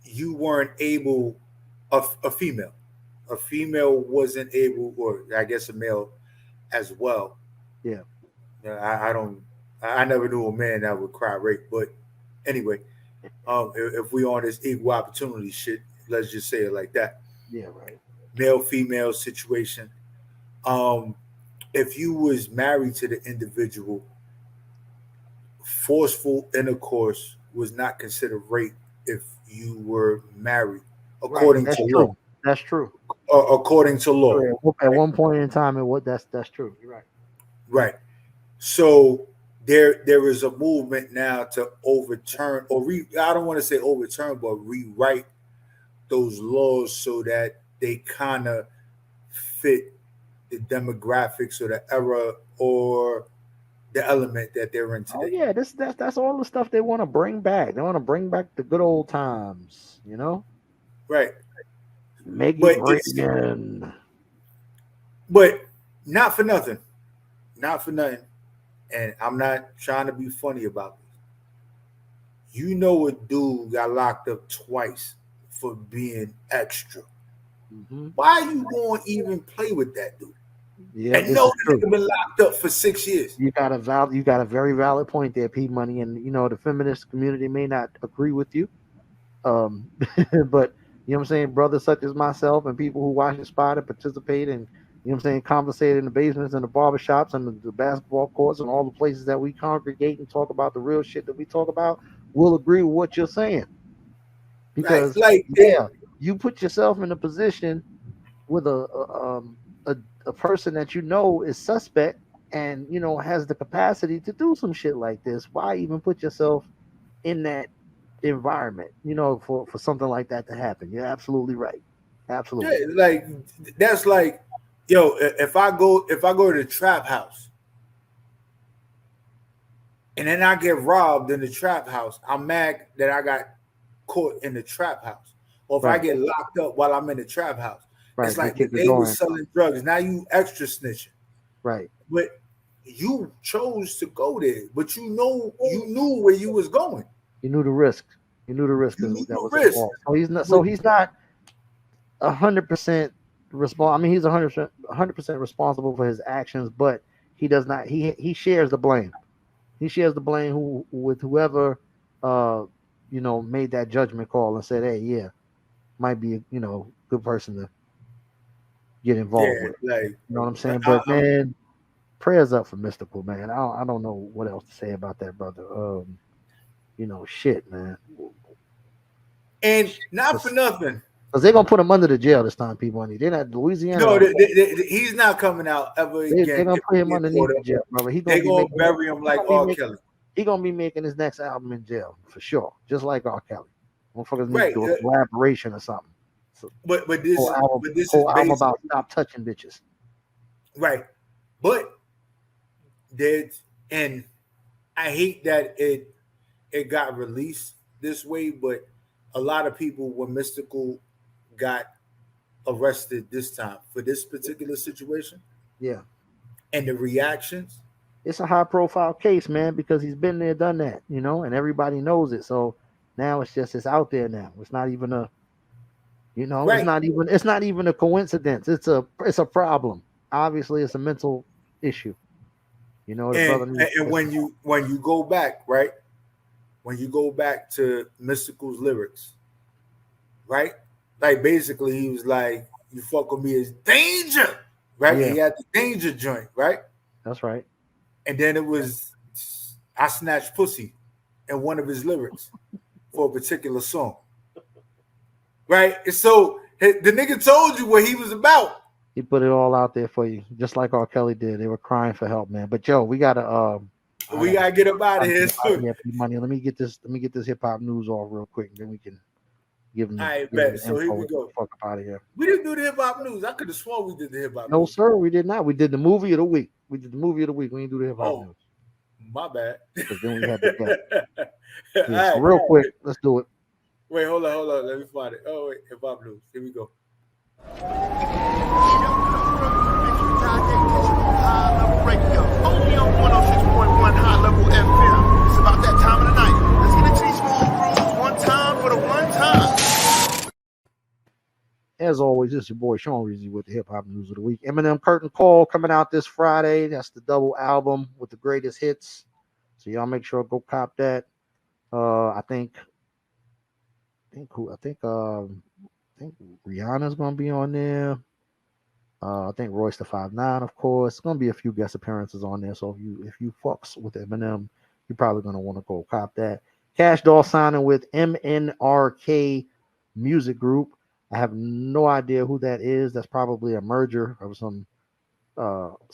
you weren't able, a female wasn't able, or I guess a male as well. Yeah. I never knew a man that would cry rape, but anyway, if we on this equal opportunity shit, let's just say it like that. Yeah, right. Male female situation. If you was married to the individual, forceful intercourse was not considered rape if you were married, according to law. That's true. According to law. At one point in time, that's true. You're right. Right. So there is a movement now to overturn I don't want to say overturn, but rewrite those laws so that they kind of fit the demographics or the era or the element that they're in today. Oh yeah, that's all the stuff they want to bring back. They want to bring back the good old times, Right. Make it great again. But not for nothing. And I'm not trying to be funny about this. A dude got locked up twice for being extra. Mm-hmm. Why are you going to even play with that dude? Yeah, and know that they've been locked up for 6 years. You got a very valid point there, P Money, and the feminist community may not agree with you, but you know what I'm saying, brothers such as myself and people who watch the spot and participate and conversate in the basements and the barbershops and the basketball courts and all the places that we congregate and talk about the real shit that we talk about, will agree with what you're saying. Because you put yourself in a position with a person that is suspect and has the capacity to do some shit like this. Why even put yourself in that environment, for something like that to happen? You're absolutely right. Absolutely. Yeah, that's like, yo, if I go to the trap house and then I get robbed in the trap house, I'm mad that I got caught in the trap house. Or if I get locked up while I'm in the trap house. Right. It's like they were selling drugs. Now you extra snitching. Right. But you chose to go there. But you knew where you was going. You knew the risk. You knew the risk that was involved. So he's not 100% responsible. I mean, he's 100% responsible for his actions, but he does not. He shares the blame. He shares the blame with whoever made that judgment call and said, "Hey, yeah, might be a good person to get involved with." You know what I'm saying? But man, prayers up for Mystical, man. I don't know what else to say about that brother. Shit, man. And not for nothing, because they're gonna put him under the jail this time, people. They're not Louisiana. No, he's not coming out ever again. They're gonna put him underneath the jail, brother. They're gonna bury him like R. Kelly. He's gonna be making his next album in jail for sure, just like R. Kelly. Motherfuckers need to do a collaboration or something. So, but this whole album about stop touching bitches. Right, but and I hate that it got released this way, but a lot of people, when Mystical got arrested this time for this particular situation. Yeah. And the reactions. It's a high profile case, man, because he's been there, done that, and everybody knows it. So now it's out there now. It's not even a, right. it's not even a coincidence. It's a problem. Obviously, it's a mental issue. The brother. And when you go back, right? When you go back to Mystical's lyrics, right? Like basically he was like, "You fuck with me is danger," right? Yeah. He had the danger joint, right? That's right. And then it was, "I snatched pussy," in one of his lyrics for a particular song, right? And so the nigga told you what he was about. He put it all out there for you, just like R. Kelly did. They were crying for help, man. But yo, we gotta get up out of here soon. Yeah, money. Let me get this hip hop news off real quick, and then we can give them. All right, bet. So here we go. Fuck up out of here. We didn't do the hip hop news. I could have sworn we did the hip hop. No, news. sir, we did not. We did the movie of the week. We didn't do the hip hop news. My bad. Because then we had the yeah, so real quick, let's do it. Wait, hold on. Let me find it. Oh wait, hip hop news. Here we go. Only on 106.1 High Level FM. It's about that time of the night. Let's get a teaspoon groove one time for the one time. As always, this is your boy Sean Reezy with the hip hop news of the week. Eminem Curtain Call coming out this Friday. That's the double album with the greatest hits. So y'all make sure go cop that. I think Rihanna's gonna be on there. I think Royce the 5'9", of course. It's gonna be a few guest appearances on there. So if you fucks with Eminem, you're probably gonna want to go cop that. Cash Doll signing with MNRK Music Group. I have no idea who that is. That's probably a merger of some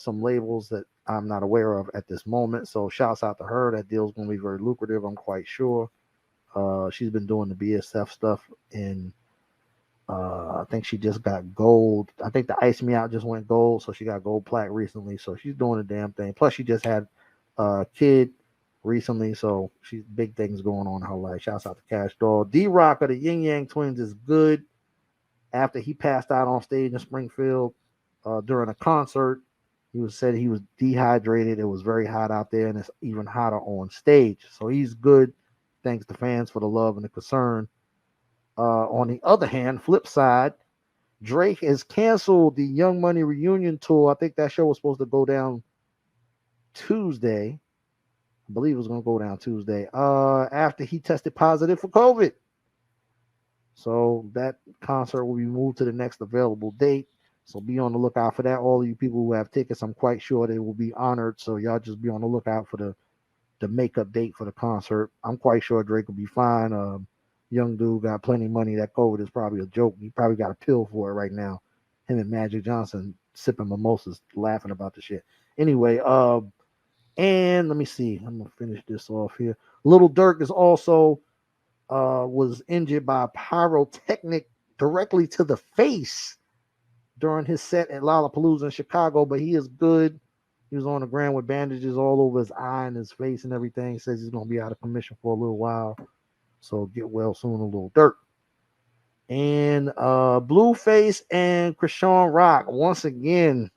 labels that I'm not aware of at this moment. So shouts out to her. That deal's gonna be very lucrative, I'm quite sure. She's been doing the BSF stuff and I think she just got gold. I think the Ice Me Out just went gold, so she got gold plaque recently. So she's doing the damn thing. Plus, she just had a kid recently, so she's big things going on in her life. Shouts out to Cash Doll. D-Rock of the Yin Yang Twins is good. After he passed out on stage in Springfield during a concert, said he was dehydrated. It was very hot out there, and it's even hotter on stage. So he's good. Thanks to fans for the love and the concern. On the other hand, flip side, Drake has canceled the Young Money reunion tour. I think that show was supposed to go down Tuesday. I believe it was going to go down Tuesday. After he tested positive for COVID. So that concert will be moved to the next available date. So be on the lookout for that. All of you people who have tickets, I'm quite sure they will be honored. So y'all just be on the lookout for the makeup date for the concert. I'm quite sure Drake will be fine. Young dude got plenty of money. That COVID is probably a joke. He probably got a pill for it right now. Him and Magic Johnson sipping mimosas, laughing about the shit. Anyway, and let me see. I'm gonna finish this off here. Little Durk is also was injured by a pyrotechnic directly to the face during his set at Lollapalooza in Chicago, but he is good. He was on the ground with bandages all over his eye and his face and everything. He says he's gonna be out of commission for a little while. So get well soon, a Little Durk. And Blueface and Krishan Rock. Once again,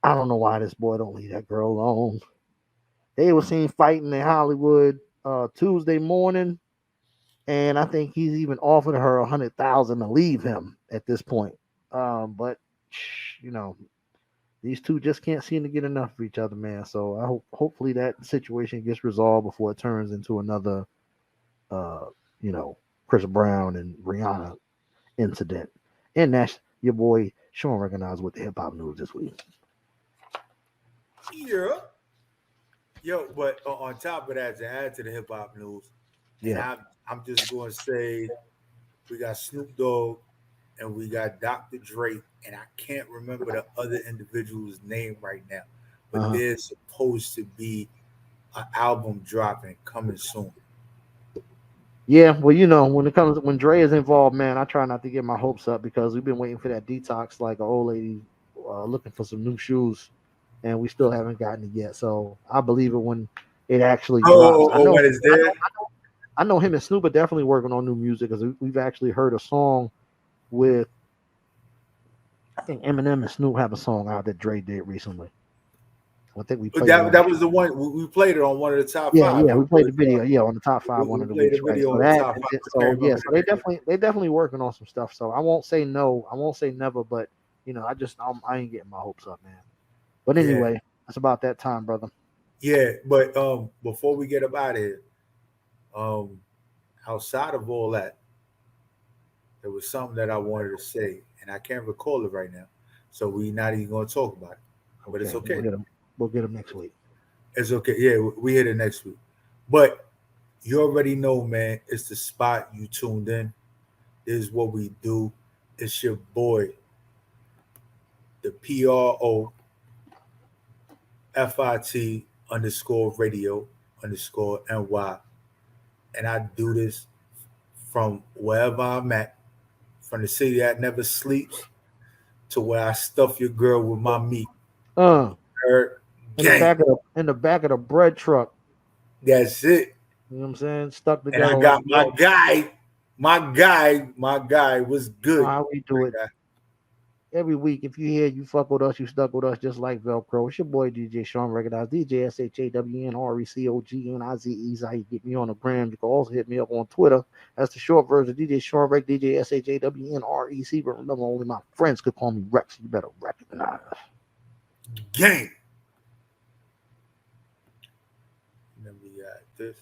I don't know why this boy don't leave that girl alone. They were seen fighting in Hollywood Tuesday morning. And I think he's even offered her $100,000 to leave him at this point. But these two just can't seem to get enough of each other, man. So I hopefully that situation gets resolved before it turns into another Chris Brown and Rihanna incident. And that's your boy Sean Recognized with the hip hop news this week. Yeah. Yo, but on top of that, to add to the hip hop news, I'm just going to say we got Snoop Dogg and we got Dr. Dre, and I can't remember the other individual's name right now, but there's supposed to be an album dropping coming soon. Yeah, well, when Dre is involved, man, I try not to get my hopes up because we've been waiting for that detox like an old lady looking for some new shoes, and we still haven't gotten it yet. So I believe it when it actually drops. I know him and Snoop are definitely working on new music because we've actually heard a song with I think Eminem and Snoop have a song out that Dre did recently. I think we played That was the one we played it on one of the top five. Yeah, we played the video. On the top five one of the weeks, right? So that, so they definitely working on some stuff. So I won't say no, I won't say never, but I ain't getting my hopes up, man. But anyway, it's about that time, brother. Yeah, but before we get up out of here, outside of all that, there was something that I wanted to say, and I can't recall it right now. So we're not even going to talk about it. But it's okay. We'll get them next week. It's okay. Yeah, we hit it next week. But you already know, man, it's the spot. You tuned in. This is what we do. It's your boy, the PROFIT_radio_NY. And I do this from wherever I'm at, from the city that never sleeps to where I stuff your girl with my meat. In the back of the bread truck. That's it. You know what I'm saying? Stuck together. And I got my guy was good. How we do it every week. If you hear you fuck with us, you stuck with us just like Velcro. It's your boy DJ Sean Recognize, DJ SHAWNRECOGNIZE. How you get me on the gram. You can also hit me up on Twitter. That's the short version. DJ Sean Rec, DJ SHAWNREC. But remember, only my friends could call me Rex. You better recognize. Gang. Then we got this.